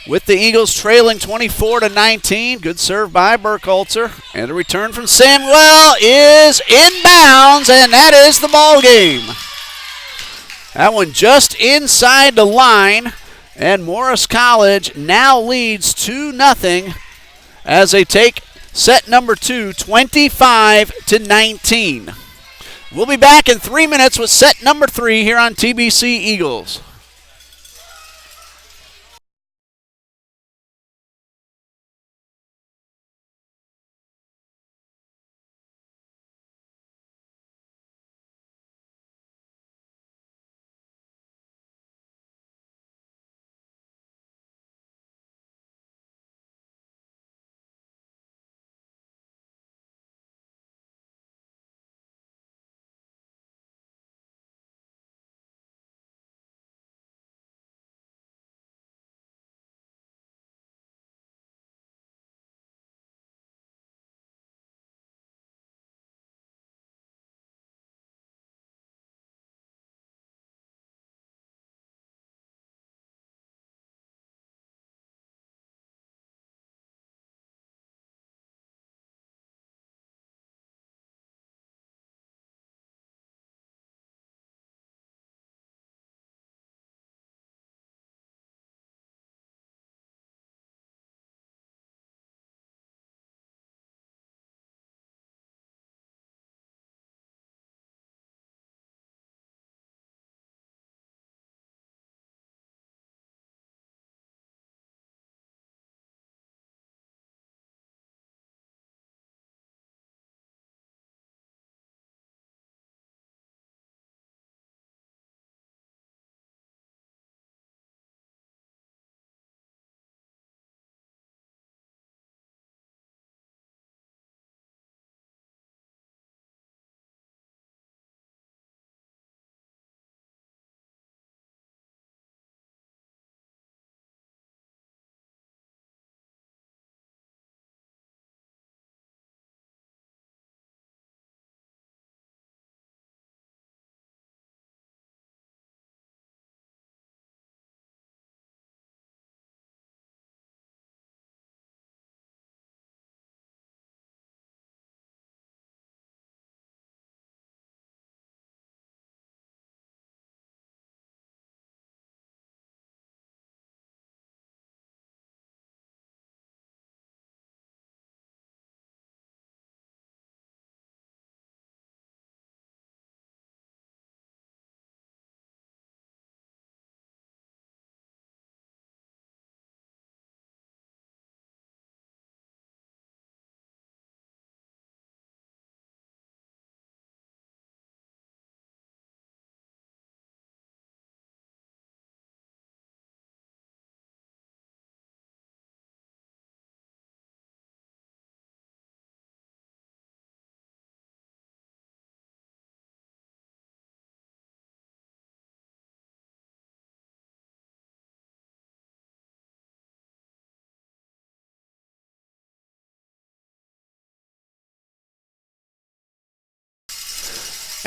with the Eagles trailing 24-19. Good serve by Burkholzer. And a return from Samuel is inbounds, and that is the ball game. That one just inside the line, and Morris College now leads 2-0 as they take set number 2, 25-19. We'll be back in 3 minutes with set number 3 here on TBC Eagles.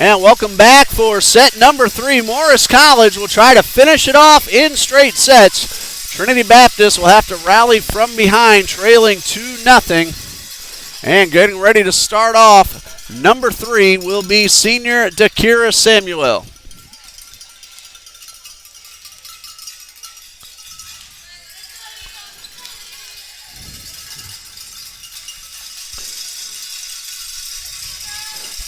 And welcome back for set number 3. Morris College will try to finish it off in straight sets. Trinity Baptist will have to rally from behind, trailing 2-0. And getting ready to start off, number 3 will be senior Dakira Samuel.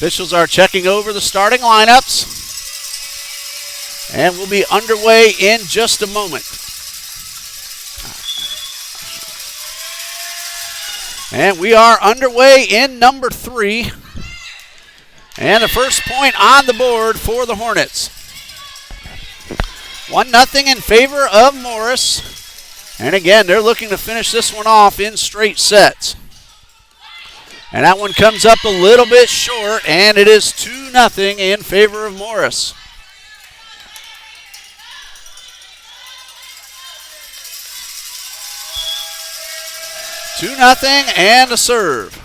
Officials are checking over the starting lineups, and we'll be underway in just a moment. And we are underway in number 3, and the first point on the board for the Hornets. 1-0 in favor of Morris, and again, they're looking to finish this one off in straight sets. And that one comes up a little bit short, and it is 2-0 in favor of Morris. Two nothing and a serve.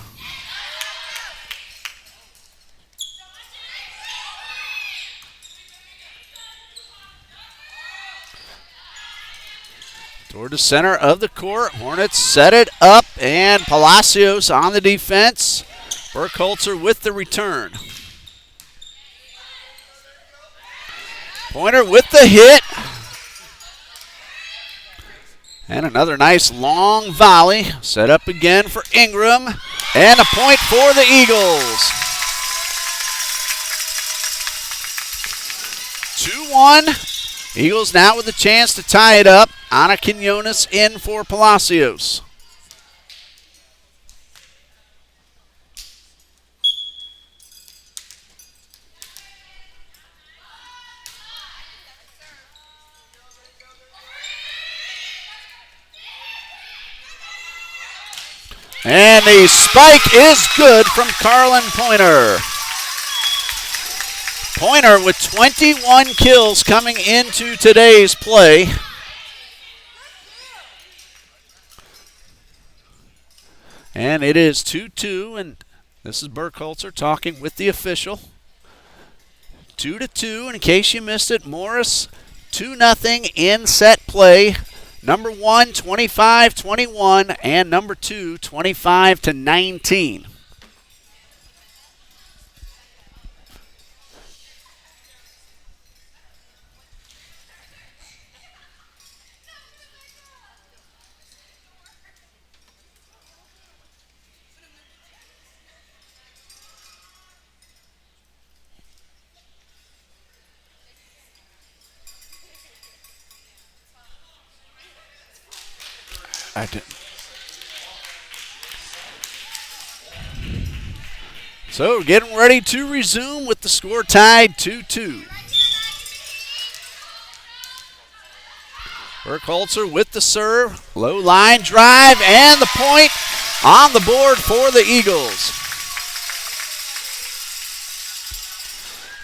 Toward the center of the court, Hornets set it up, and Palacios on the defense. Burkholzer with the return. Pointer with the hit. And another nice long volley. Set up again for Ingram. And a point for the Eagles. 2-1. Eagles now with a chance to tie it up. Ana Quinones in for Palacios. And the spike is good from Carlin Pointer. Pointer with 21 kills coming into today's play. And it is 2-2, and this is Burkholzer talking with the official. 2-2, and in case you missed it, Morris 2-0 in set play. Number 1, 25-21, and number 2, 25-19. I didn't. So getting ready to resume with the score tied 2-2. Burkholzer with the serve, low line drive, and the point on the board for the Eagles.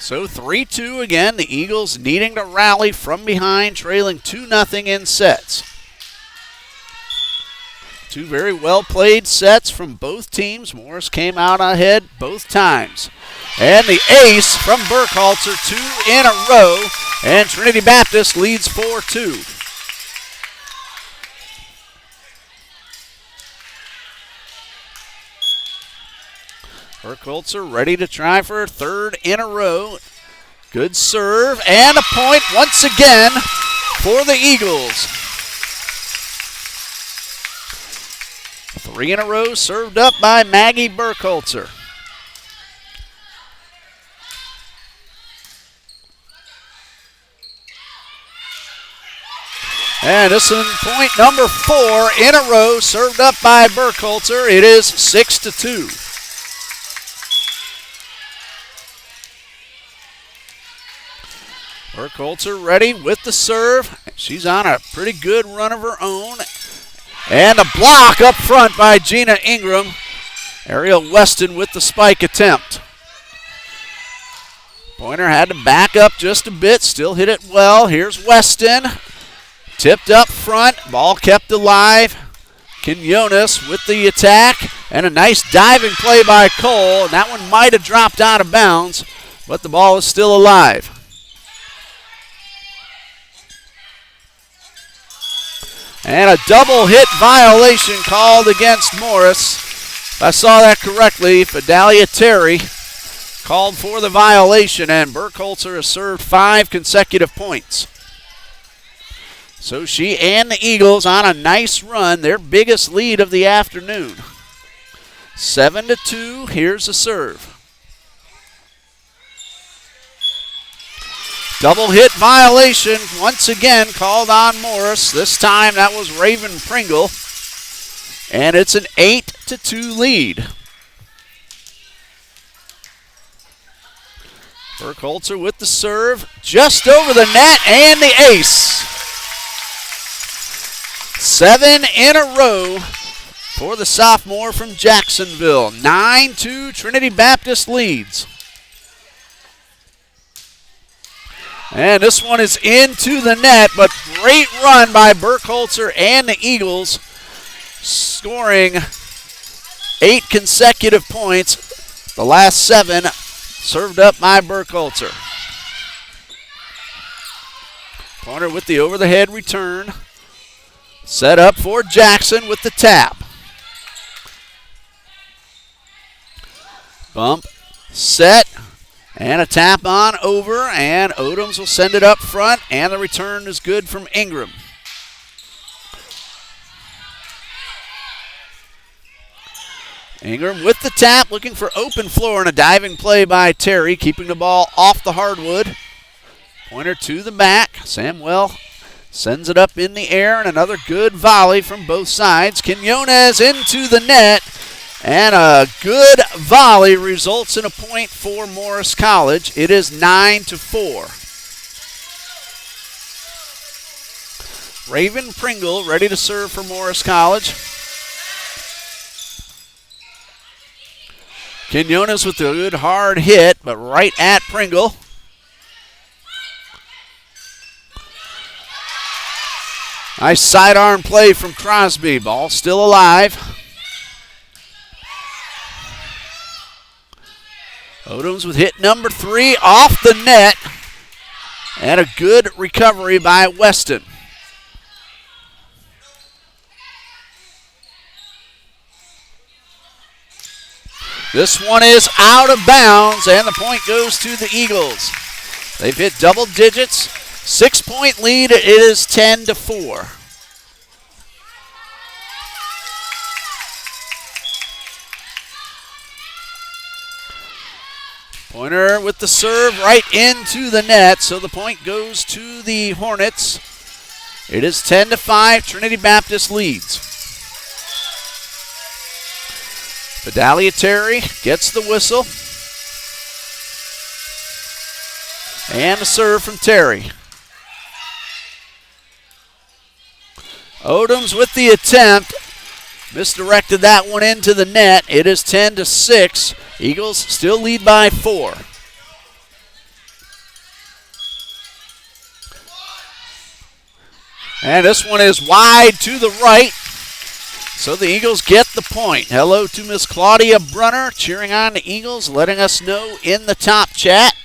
So 3-2 again, the Eagles needing to rally from behind, trailing 2-0 in sets. Two very well-played sets from both teams. Morris came out ahead both times. And the ace from Burkholzer, 2 in a row, and Trinity Baptist leads 4-2. Burkholzer ready to try for a third in a row. Good serve, and a point once again for the Eagles. 3 in a row served up by Maggie Burkholzer. And this is point number 4 in a row served up by Burkholzer. It is 6-2. Burkholzer ready with the serve. She's on a pretty good run of her own. And a block up front by Gina Ingram. Ariel Weston with the spike attempt. Pointer had to back up just a bit, still hit it well. Here's Weston. Tipped up front, ball kept alive. Quinones with the attack. And a nice diving play by Cole. And that one might have dropped out of bounds. but the ball is still alive. And a double hit violation called against Morris. If I saw that correctly, Fidelia Terry called for the violation, and Burkholzer has served 5 consecutive points. So she and the Eagles on a nice run, their biggest lead of the afternoon. 7-2, here's the serve. Double hit violation once again called on Morris. This time that was Raven Pringle. And it's an 8-2 lead. Burkholzer with the serve. Just over the net and the ace. 7 in a row for the sophomore from Jacksonville. 9-2, Trinity Baptist leads. And this one is into the net, but great run by Burkholzer and the Eagles, scoring 8 consecutive points. The last 7 served up by Burkholzer. Pointer with the over-the-head return. Set up for Jackson with the tap. Bump, set, and a tap on over, and Odoms will send it up front, and the return is good from Ingram. Ingram with the tap, looking for open floor, and a diving play by Terry, keeping the ball off the hardwood. Pointer to the back. Samuel sends it up in the air, and another good volley from both sides. Quinones into the net, and a good volley results in a point for Morris College. It is 9-4. Raven Pringle ready to serve for Morris College. Quinones with a good hard hit, but right at Pringle. Nice sidearm play from Crosby. Ball still alive. Odoms with hit number 3 off the net. And a good recovery by Weston. This one is out of bounds, and the point goes to the Eagles. They've hit double digits. 6-point lead. It is 10-4. Pointer with the serve right into the net, so the point goes to the Hornets. It is 10-5. Trinity Baptist leads. Fidelia Terry gets the whistle. And a serve from Terry. Odoms with the attempt. Misdirected that one into the net. It is 10-6. Eagles still lead by 4. And this one is wide to the right. So the Eagles get the point. Hello to Miss Claudia Brunner cheering on the Eagles, letting us know in the top chat.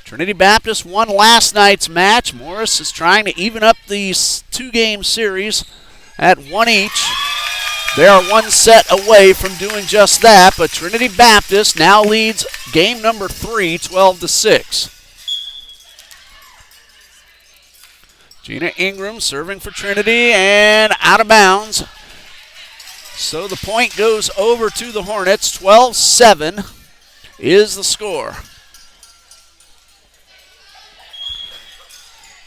Trinity Baptist won last night's match. Morris is trying to even up these 2-game series at 1 each. They are 1 set away from doing just that, but Trinity Baptist now leads game number 3, 12-6. Gina Ingram serving for Trinity and out of bounds. So the point goes over to the Hornets. 12-7 is the score.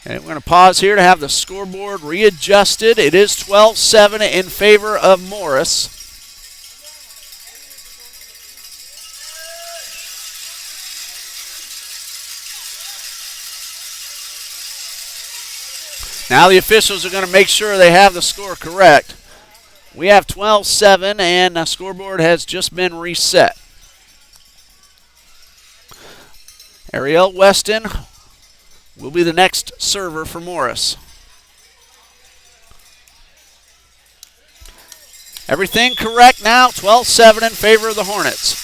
And we're going to pause here to have the scoreboard readjusted. It is 12-7 in favor of Morris. Now the officials are going to make sure they have the score correct. We have 12-7, and the scoreboard has just been reset. Ariel Weston will be the next server for Morris. Everything correct now, 12-7 in favor of the Hornets.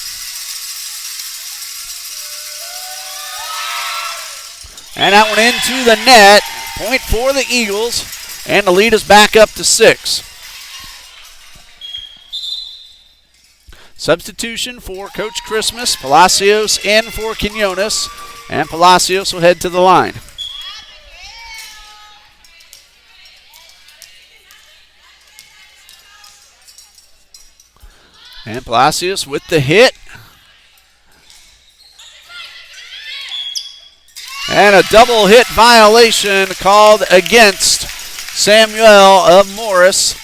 And that one into the net. Point for the Eagles. And the lead is back up to 6. Substitution for Coach Christmas. Palacios in for Quinones. And Palacios will head to the line. And Palacios with the hit. And a double hit violation called against Samuel of Morris.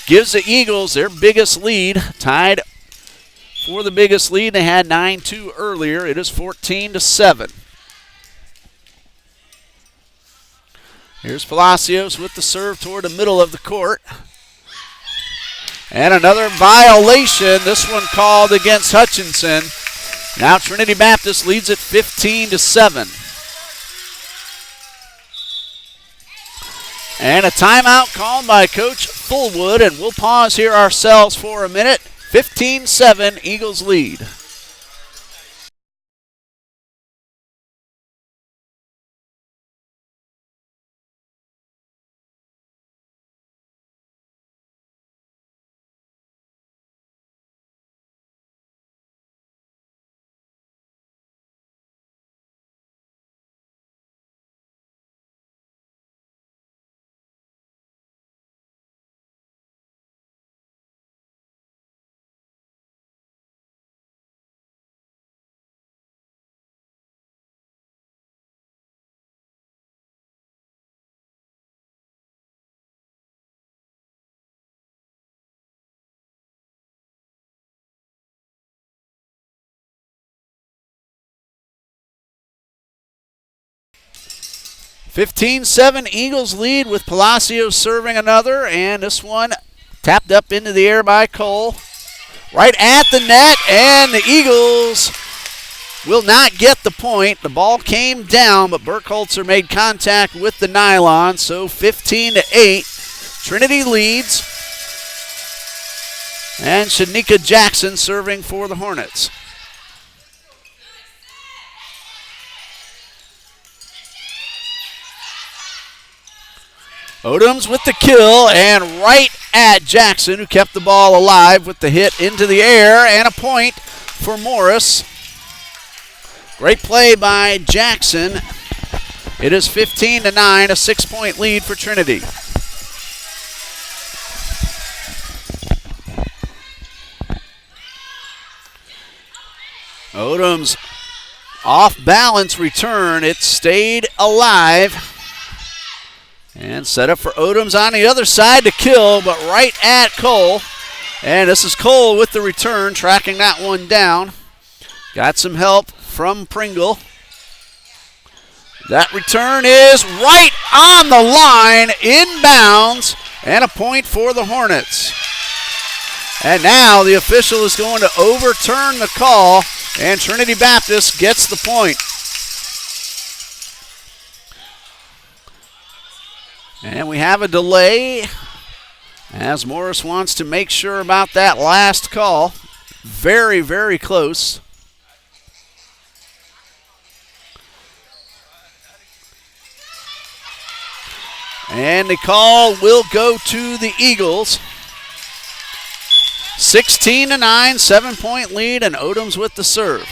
Gives the Eagles their biggest lead. Tied for the biggest lead. They had 9-2 earlier. It is 14-7. Here's Palacios with the serve toward the middle of the court. And another violation, this one called against Hutchinson. Now Trinity Baptist leads it 15-7. And a timeout called by Coach Fullwood, and we'll pause here ourselves for a minute. 15-7, Eagles lead. (15-7) Eagles lead with Palacios serving another, and this one tapped up into the air by Cole. Right at the net, and the Eagles will not get the point. The ball came down, but Burkholzer made contact with the nylon, so 15-8. Trinity leads, and Shanika Jackson serving for the Hornets. Odoms with the kill, and right at Jackson, who kept the ball alive with the hit into the air, and a point for Morris. Great play by Jackson. It is 15-9, a 6-point lead for Trinity. Odoms off balance return. It stayed alive. And set up for Odoms on the other side to kill, but right at Cole. And this is Cole with the return, tracking that one down. Got some help from Pringle. That return is right on the line, inbounds, and a point for the Hornets. And now the official is going to overturn the call, and Trinity Baptist gets the point. And we have a delay as Morris wants to make sure about that last call. Very, very close. And the call will go to the Eagles. 16-9, 7-point lead, and Odoms with the serve.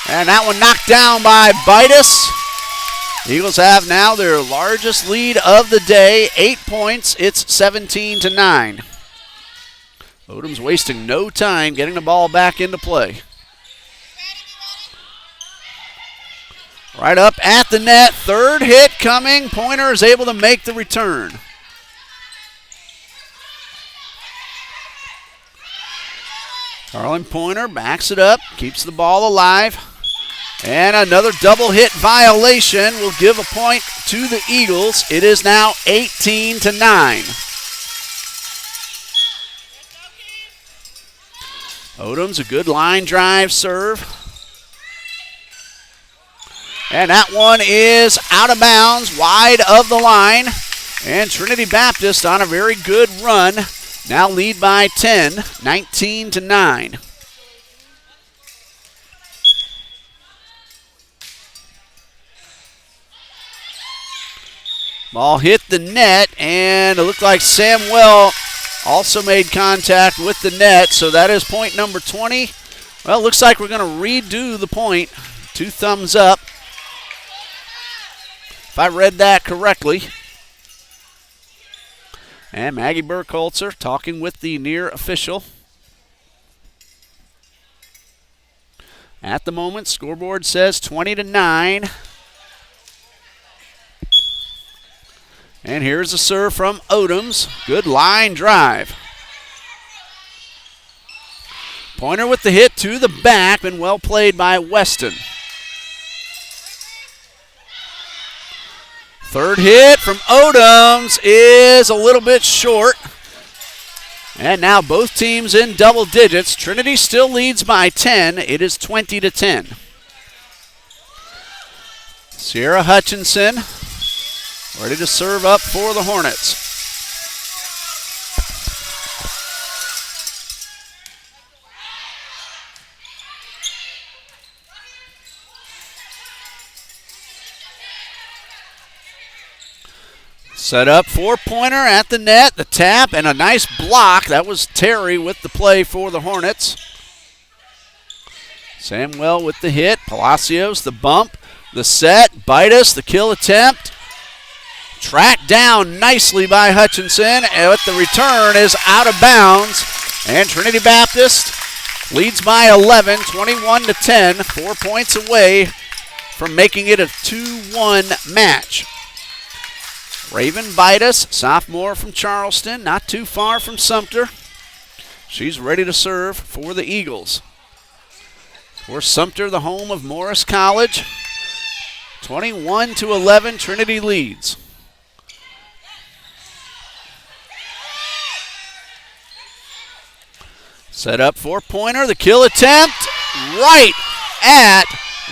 And that one knocked down by Bitus. Eagles have now their largest lead of the day, 8 points. It's 17-9. Odoms wasting no time getting the ball back into play. Right up at the net, third hit coming. Pointer is able to make the return. Carlin Pointer backs it up, keeps the ball alive. And another double hit violation will give a point to the Eagles. It is now 18-9. Odoms, a good line drive serve. And that one is out of bounds, wide of the line. And Trinity Baptist on a very good run. Now lead by 10, 19-9. Ball hit the net, and it looked like Samuel also made contact with the net, so that is point number 20. Well, it looks like we're going to redo the point. 2 thumbs up, if I read that correctly. And Maggie Burkholzer talking with the near official. At the moment, scoreboard says 20-9. And here's a serve from Odoms. Good line drive. Pointer with the hit to the back, and well played by Weston. Third hit from Odoms is a little bit short. And now both teams in double digits. Trinity still leads by 10. It is 20-10. Sierra Hutchinson ready to serve up for the Hornets. Set up 4-pointer at the net, the tap, and a nice block. That was Terry with the play for the Hornets. Samuel with the hit, Palacios the bump, the set, Bitus, the kill attempt. Tracked down nicely by Hutchinson, but the return is out of bounds. And Trinity Baptist leads by 11, 21-10, 4 points away from making it a 2-1 match. Raven Bitus, sophomore from Charleston, not too far from Sumter. She's ready to serve for the Eagles. For Sumter, the home of Morris College. 21-11, Trinity leads. Set up 4-pointer, the kill attempt, right at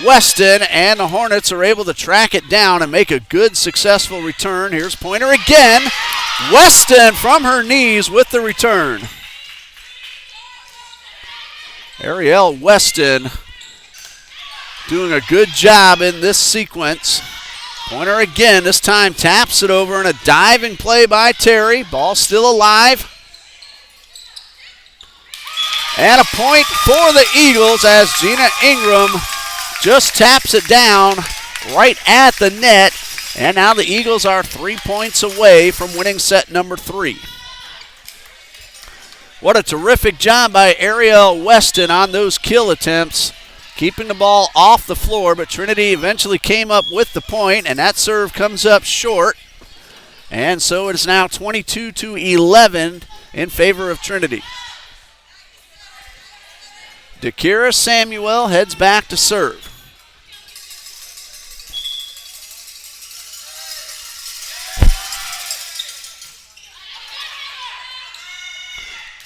Weston, and the Hornets are able to track it down and make a good, successful return. Here's Pointer again. Weston from her knees with the return. Ariel Weston doing a good job in this sequence. Pointer again, this time taps it over in a diving play by Terry. Ball still alive. And a point for the Eagles as Gina Ingram just taps it down right at the net. And now the Eagles are 3 points away from winning set number 3. What a terrific job by Ariel Weston on those kill attempts, keeping the ball off the floor, but Trinity eventually came up with the point, and that serve comes up short. And so it is now 22-11 in favor of Trinity. Dakira Samuel heads back to serve.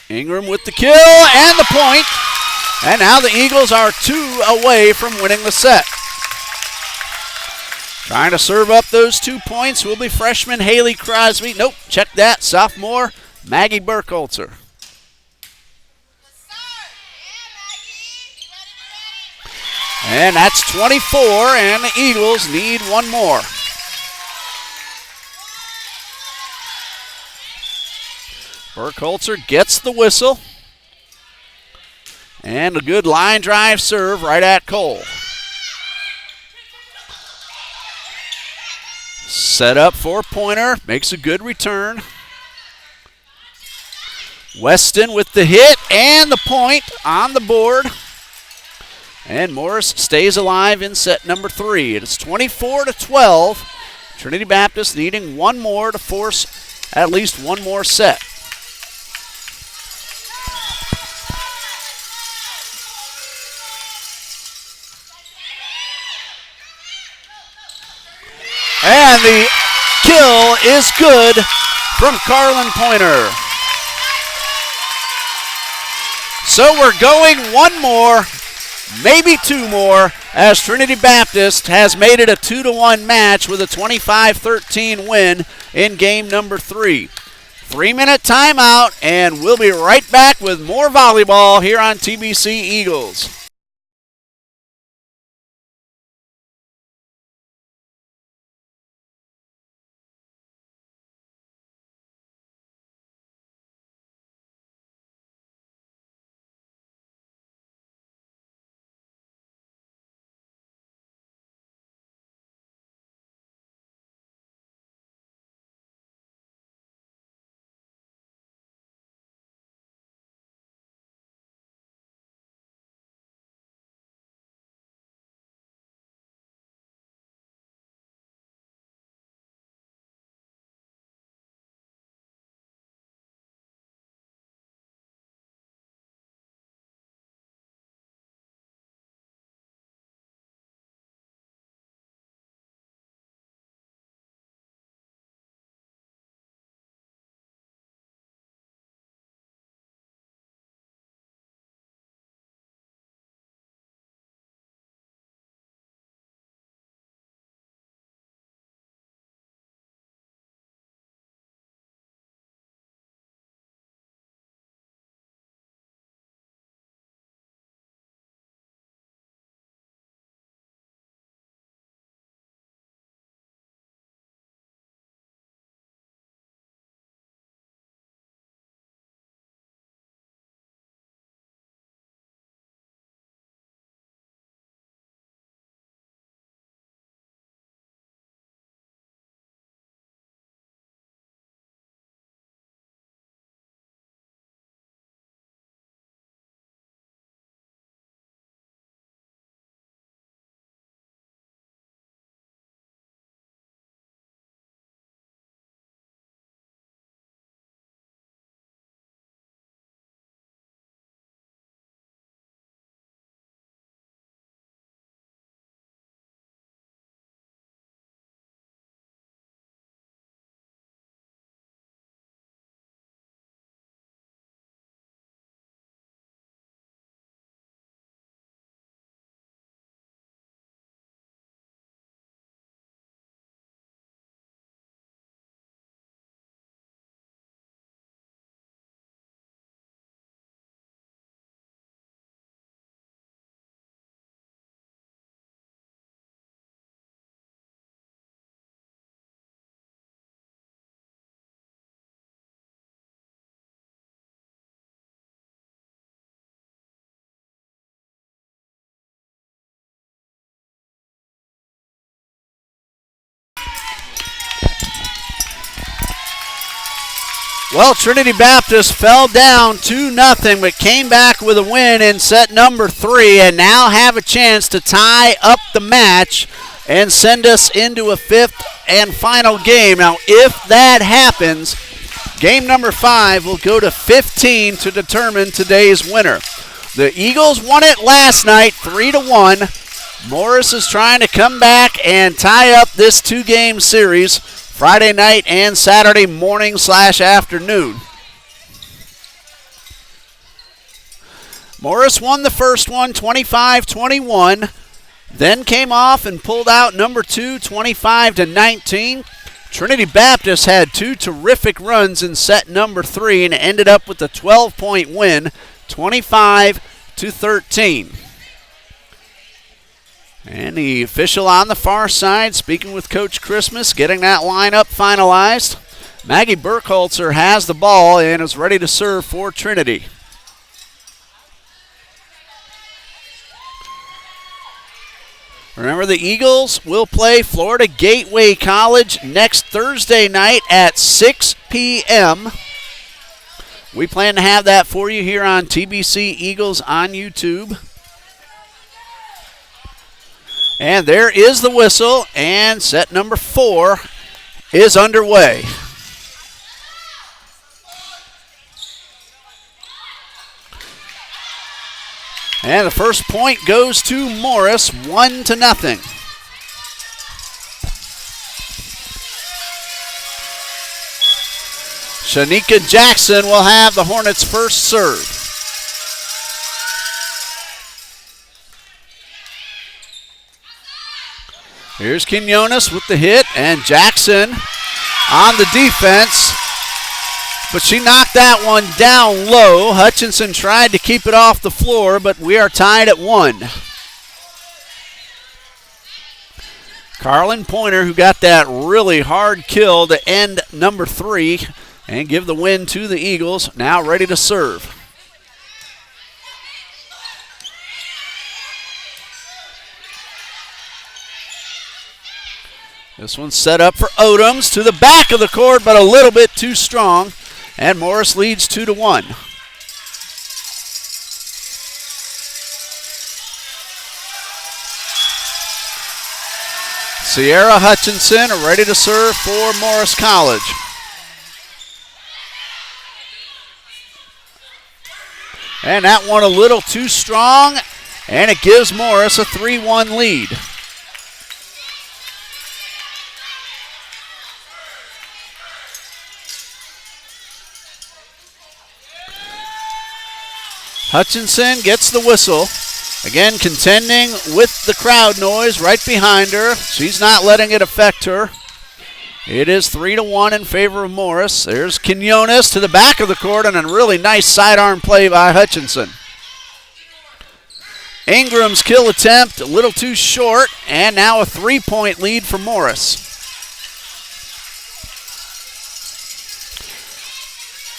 Ingram with the kill and the point. And now the Eagles are 2 away from winning the set. Trying to serve up those 2 points will be freshman Haley Crosby. Nope, check that. Sophomore Maggie Burkholzer. And that's 24, and the Eagles need 1 more. Burkholzer gets the whistle. And a good line drive serve right at Cole. Set up 4-pointer, makes a good return. Weston with the hit and the point on the board. And Morris stays alive in set number 3. It is 24-12. Trinity Baptist needing 1 more to force at least 1 more set. And the kill is good from Carlin Pointer. So we're going 1 more, maybe 2 more, as Trinity Baptist has made it a 2-1 match with a 25-13 win in game number 3. 3-minute timeout, and we'll be right back with more volleyball here on TBC Eagles. Well, Trinity Baptist fell down 2-0, but came back with a win in set number 3 and now have a chance to tie up the match and send us into a 5th and final game. Now, if that happens, game number 5 will go to 15 to determine today's winner. The Eagles won it last night 3-1. Morris is trying to come back and tie up this 2-game series Friday night and Saturday morning/afternoon. Morris won the first one 25-21, then came off and pulled out number 2 25-19. Trinity Baptist had 2 terrific runs in set number 3 and ended up with a 12-point win 25-13. And the official on the far side, speaking with Coach Christmas, getting that lineup finalized. Maggie Burkholzer has the ball and is ready to serve for Trinity. Remember, the Eagles will play Florida Gateway College next Thursday night at 6 p.m. We plan to have that for you here on TBC Eagles on YouTube. And there is the whistle, and set number 4 is underway. And the first point goes to Morris, 1-0. Shanika Jackson will have the Hornets' first serve. Here's Quinones with the hit, and Jackson on the defense. But she knocked that one down low. Hutchinson tried to keep it off the floor, but we are tied at 1. Carlin Pointer, who got that really hard kill to end number 3 and give the win to the Eagles, now ready to serve. This one's set up for Odoms to the back of the court, but a little bit too strong. And Morris leads 2-1. Sierra Hutchinson ready to serve for Morris College. And that one a little too strong, and it gives Morris a 3-1 lead. Hutchinson gets the whistle. Again, contending with the crowd noise right behind her. She's not letting it affect her. It is 3-1 in favor of Morris. There's Quinones to the back of the court, and a really nice sidearm play by Hutchinson. Ingram's kill attempt a little too short, and now a 3-point lead for Morris.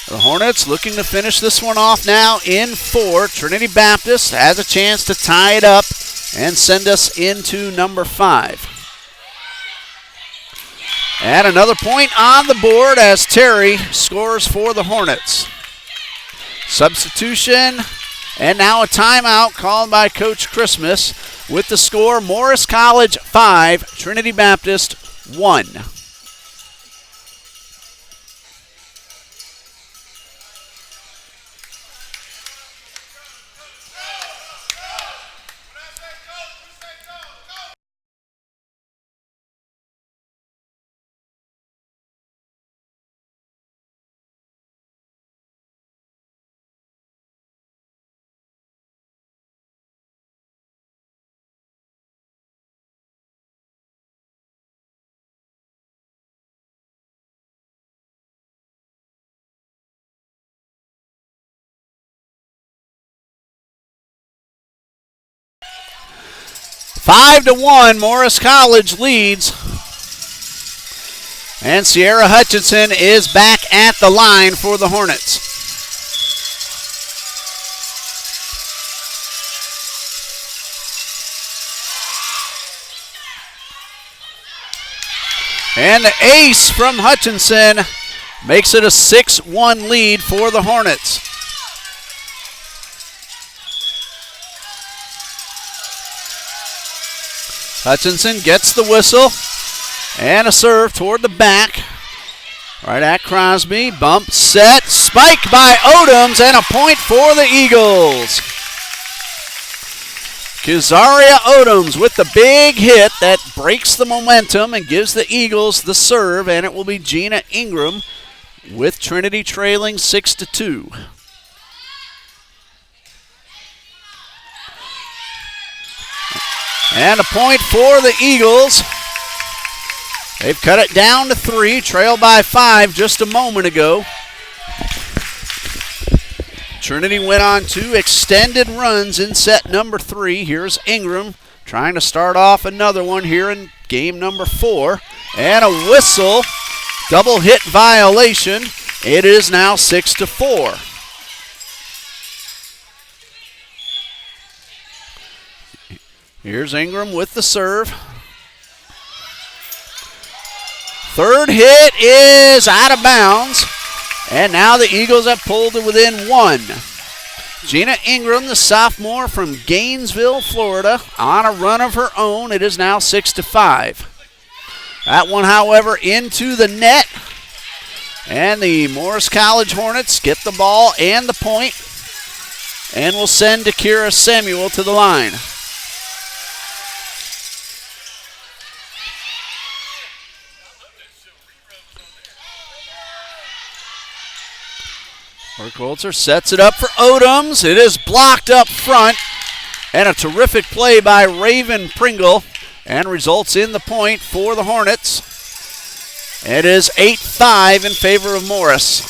The Hornets looking to finish this one off now in 4. Trinity Baptist has a chance to tie it up and send us into number 5. And another point on the board as Terry scores for the Hornets. Substitution, and now a timeout called by Coach Christmas with the score Morris College 5, Trinity Baptist 1. Five to 1, Morris College leads. And Sierra Hutchinson is back at the line for the Hornets. And the ace from Hutchinson makes it a 6-1 lead for the Hornets. Hutchinson gets the whistle and a serve toward the back. Right at Crosby. Bump, set, spike by Odoms, and a point for the Eagles. Kizaria Odoms with the big hit that breaks the momentum and gives the Eagles the serve, and it will be Gina Ingram with Trinity trailing 6-2. And a point for the Eagles. They've cut it down to 3, trailed by 5 just a moment ago. Trinity went on 2 extended runs in set number 3. Here's Ingram trying to start off another one here in game number 4. And a whistle, double hit violation. It is now 6-4. Here's Ingram with the serve. Third hit is out of bounds, and now the Eagles have pulled it within 1. Gina Ingram, the sophomore from Gainesville, Florida, on a run of her own. It is now 6-5. That one, however, into the net, and the Morris College Hornets get the ball and the point, and will send Takira Samuel to the line. Burkholzer sets it up for Odoms. It is blocked up front. And a terrific play by Raven Pringle. And results in the point for the Hornets. It is 8-5 in favor of Morris.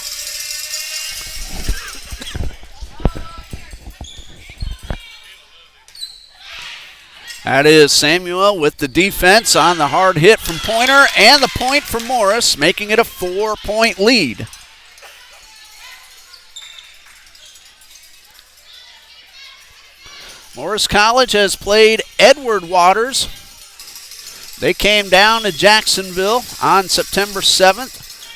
That is Samuel with the defense on the hard hit from Pointer. And the point for Morris, making it a 4-point lead. Morris College has played Edward Waters. They came down to Jacksonville on September 7th,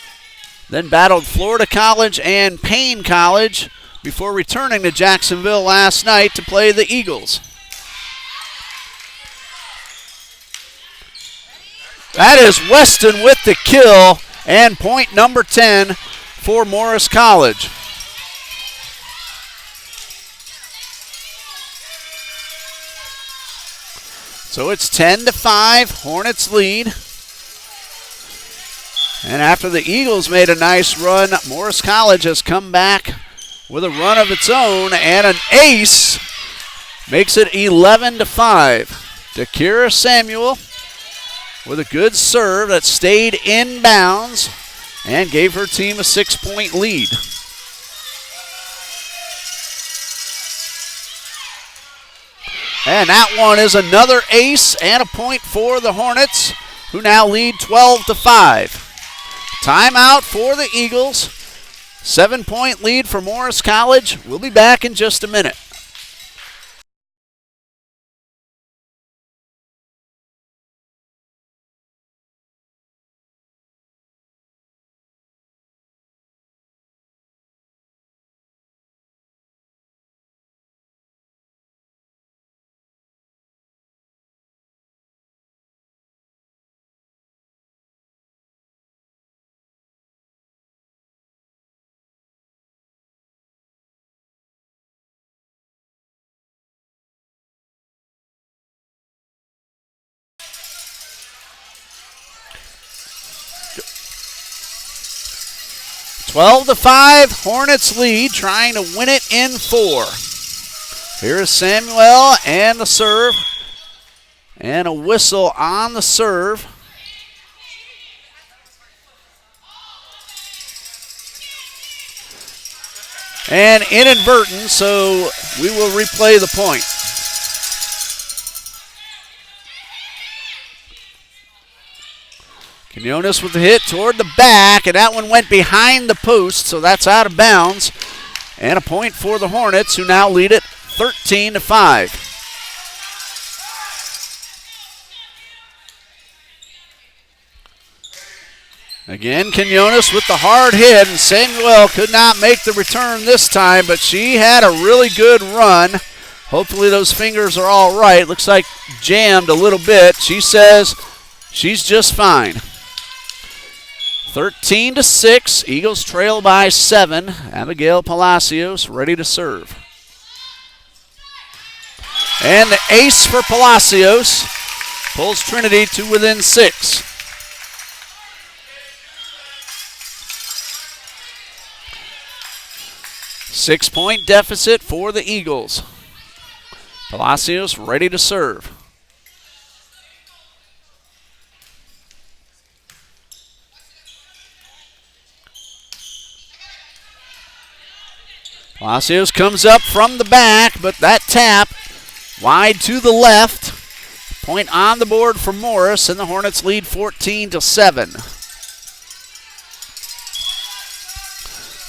then battled Florida College and Payne College before returning to Jacksonville last night to play the Eagles. That is Weston with the kill, and point number 10 for Morris College. So it's 10-5, Hornets lead. And after the Eagles made a nice run, Morris College has come back with a run of its own, and an ace makes it 11-5. Takira Samuel with a good serve that stayed in bounds and gave her team a 6-point lead. And that one is another ace and a point for the Hornets, who now lead 12-5. Timeout for the Eagles. 7-point lead for Morris College. We'll be back in just a minute. Twelve to 5, Hornets lead, trying to win it in 4. Here's Samuel and the serve. And a whistle on the serve. And inadvertent, so we will replay the point. Quinones with the hit toward the back, and that one went behind the post, so that's out of bounds. And a point for the Hornets, who now lead it 13-5. Again, Quinones with the hard hit, and Samuel could not make the return this time, but she had a really good run. Hopefully those fingers are all right. Looks like jammed a little bit. She says she's just fine. 13-6, Eagles trail by 7. Abigail Palacios ready to serve. And the ace for Palacios pulls Trinity to within 6. Six-point deficit for the Eagles. Palacios ready to serve. Palacios comes up from the back, but that tap wide to the left. Point on the board for Morris, and the Hornets lead 14-7.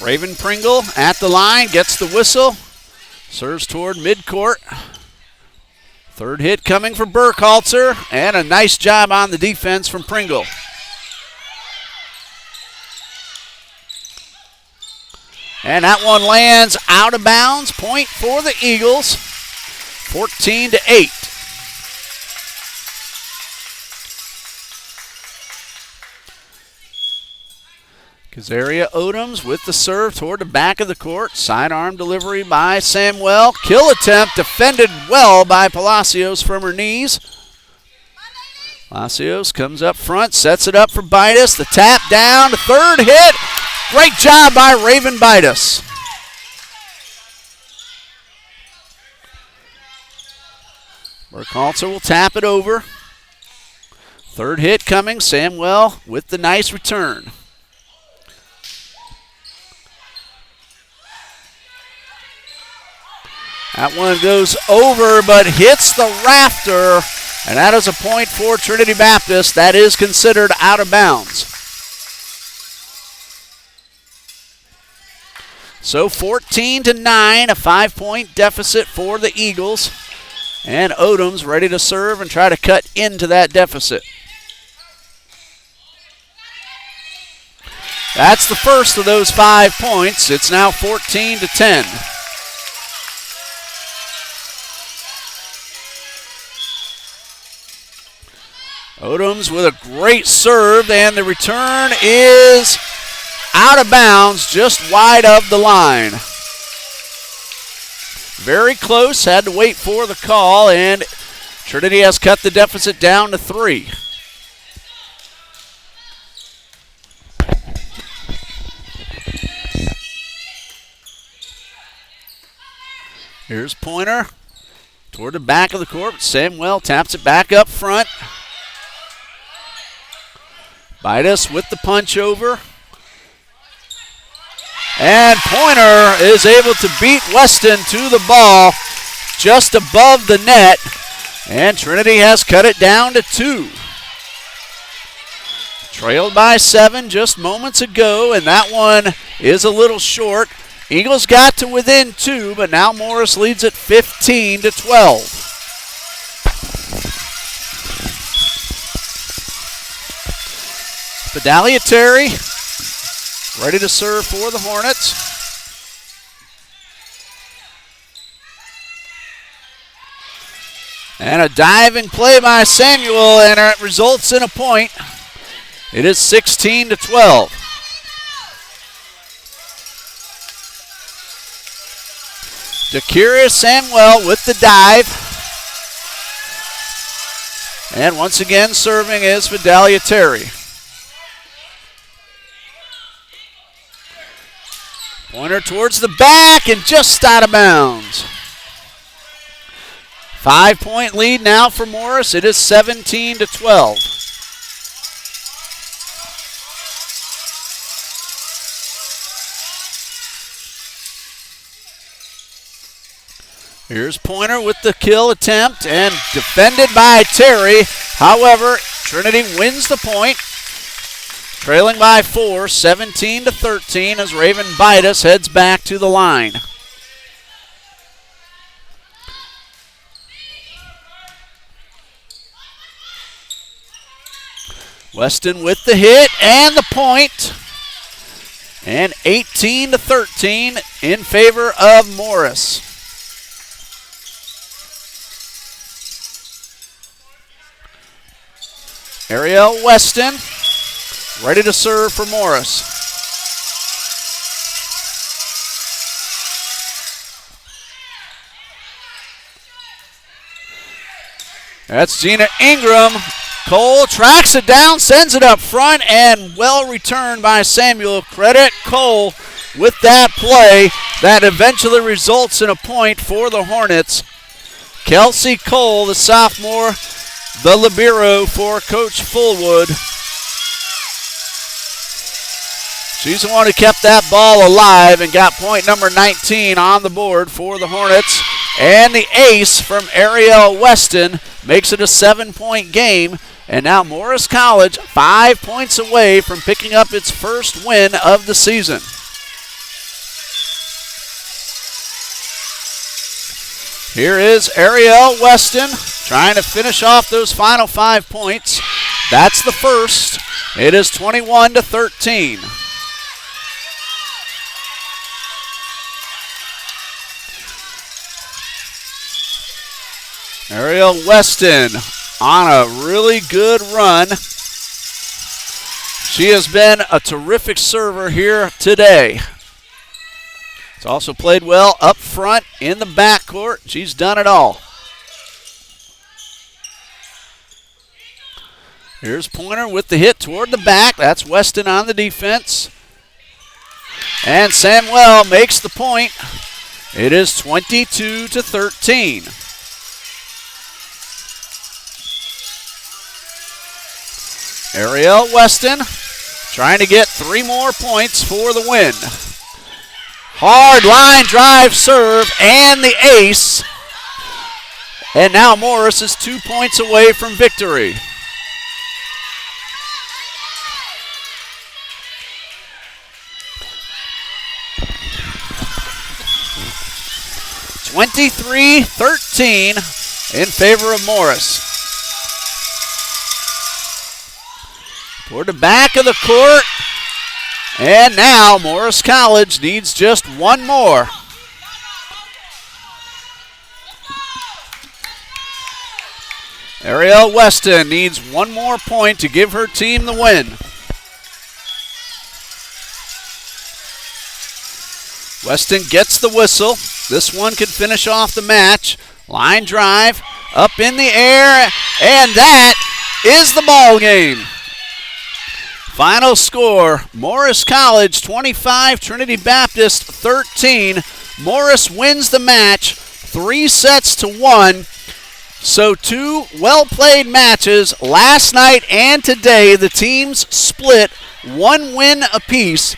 Raven Pringle at the line, gets the whistle, serves toward midcourt. Third hit coming for Burkhalter, and a nice job on the defense from Pringle. And that one lands out of bounds. Point for the Eagles, 14-8. Kazaria Odoms with the serve toward the back of the court. Sidearm delivery by Samuel. Kill attempt defended well by Palacios from her knees. Palacios comes up front, sets it up for Bidas. The tap down, the third hit. Great job by Raven Bidas. Burkhalter will tap it over. Third hit coming. Samuel with the nice return. That one goes over but hits the rafter, and that is a point for Trinity Baptist. That is considered out of bounds. So 14-9, a 5-point deficit for the Eagles. And Odoms ready to serve and try to cut into that deficit. That's the first of those 5 points. It's now 14-10. Odoms with a great serve, and the return is out of bounds, just wide of the line. Very close, had to wait for the call, and Trinity has cut the deficit down to 3. Here's Pointer toward the back of the court. Samuel taps it back up front. Bidas with the punch over. And Pointer is able to beat Weston to the ball just above the net. And Trinity has cut it down to 2. Trailed by 7 just moments ago, and that one is a little short. Eagles got to within 2, but now Morris leads it 15-12. Vidalia Terry ready to serve for the Hornets. And a diving play by Samuel, and it results in a point. It is 16-12. Dakira Samuel with the dive. And once again serving is Vidalia Terry. Pointer towards the back and just out of bounds. 5-point lead now for Morris. It is 17-12. Here's Pointer with the kill attempt and defended by Terry. However, Trinity wins the point. Trailing by 4, 17-13 as Raven Bidas heads back to the line. Weston with the hit and the point. And 18-13 in favor of Morris. Ariel Weston ready to serve for Morris. That's Gina Ingram. Cole tracks it down, sends it up front, and well returned by Samuel. Credit Cole with that play that eventually results in a point for the Hornets. Kelsey Cole, the sophomore, the libero for Coach Fullwood. She's the one who kept that ball alive and got point number 19 on the board for the Hornets. And the ace from Ariel Weston makes it a 7-point game. And now Morris College 5 points away from picking up its first win of the season. Here is Ariel Weston trying to finish off those final 5 points. That's the first. It is 21-13. Ariel Weston on a really good run. She has been a terrific server here today. She's also played well up front in the backcourt. She's done it all. Here's Pointer with the hit toward the back. That's Weston on the defense. And Samuel makes the point. It is 22-13. Ariel Weston trying to get 3 more points for the win. Hard line drive serve and the ace. And now Morris is 2 points away from victory. (23-13) in favor of Morris. Toward the back of the court. And now Morris College needs just one more. Ariel Weston needs one more point to give her team the win. Weston gets the whistle. This one could finish off the match. Line drive up in the air, and that is the ball game. Final score, Morris College 25, Trinity Baptist 13. Morris wins the match 3-1. So 2 well-played matches last night and today. The teams split 1 win apiece.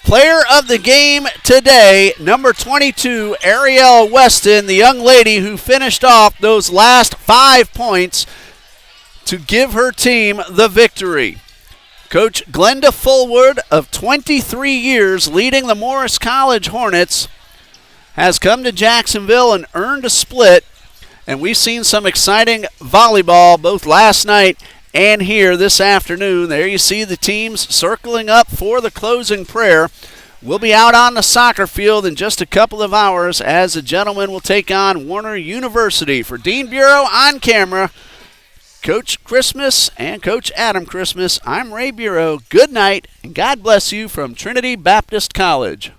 Player of the game today, number 22, Ariel Weston, the young lady who finished off those last 5 points to give her team the victory. Coach Glenda Fullwood, of 23 years leading the Morris College Hornets, has come to Jacksonville and earned a split. And we've seen some exciting volleyball both last night and here this afternoon. There you see the teams circling up for the closing prayer. We'll be out on the soccer field in just a couple of hours as the gentlemen will take on Warner University. For Dean Bureau on camera, Coach Christmas and Coach Adam Christmas, I'm Ray Bureau. Good night, and God bless you from Trinity Baptist College.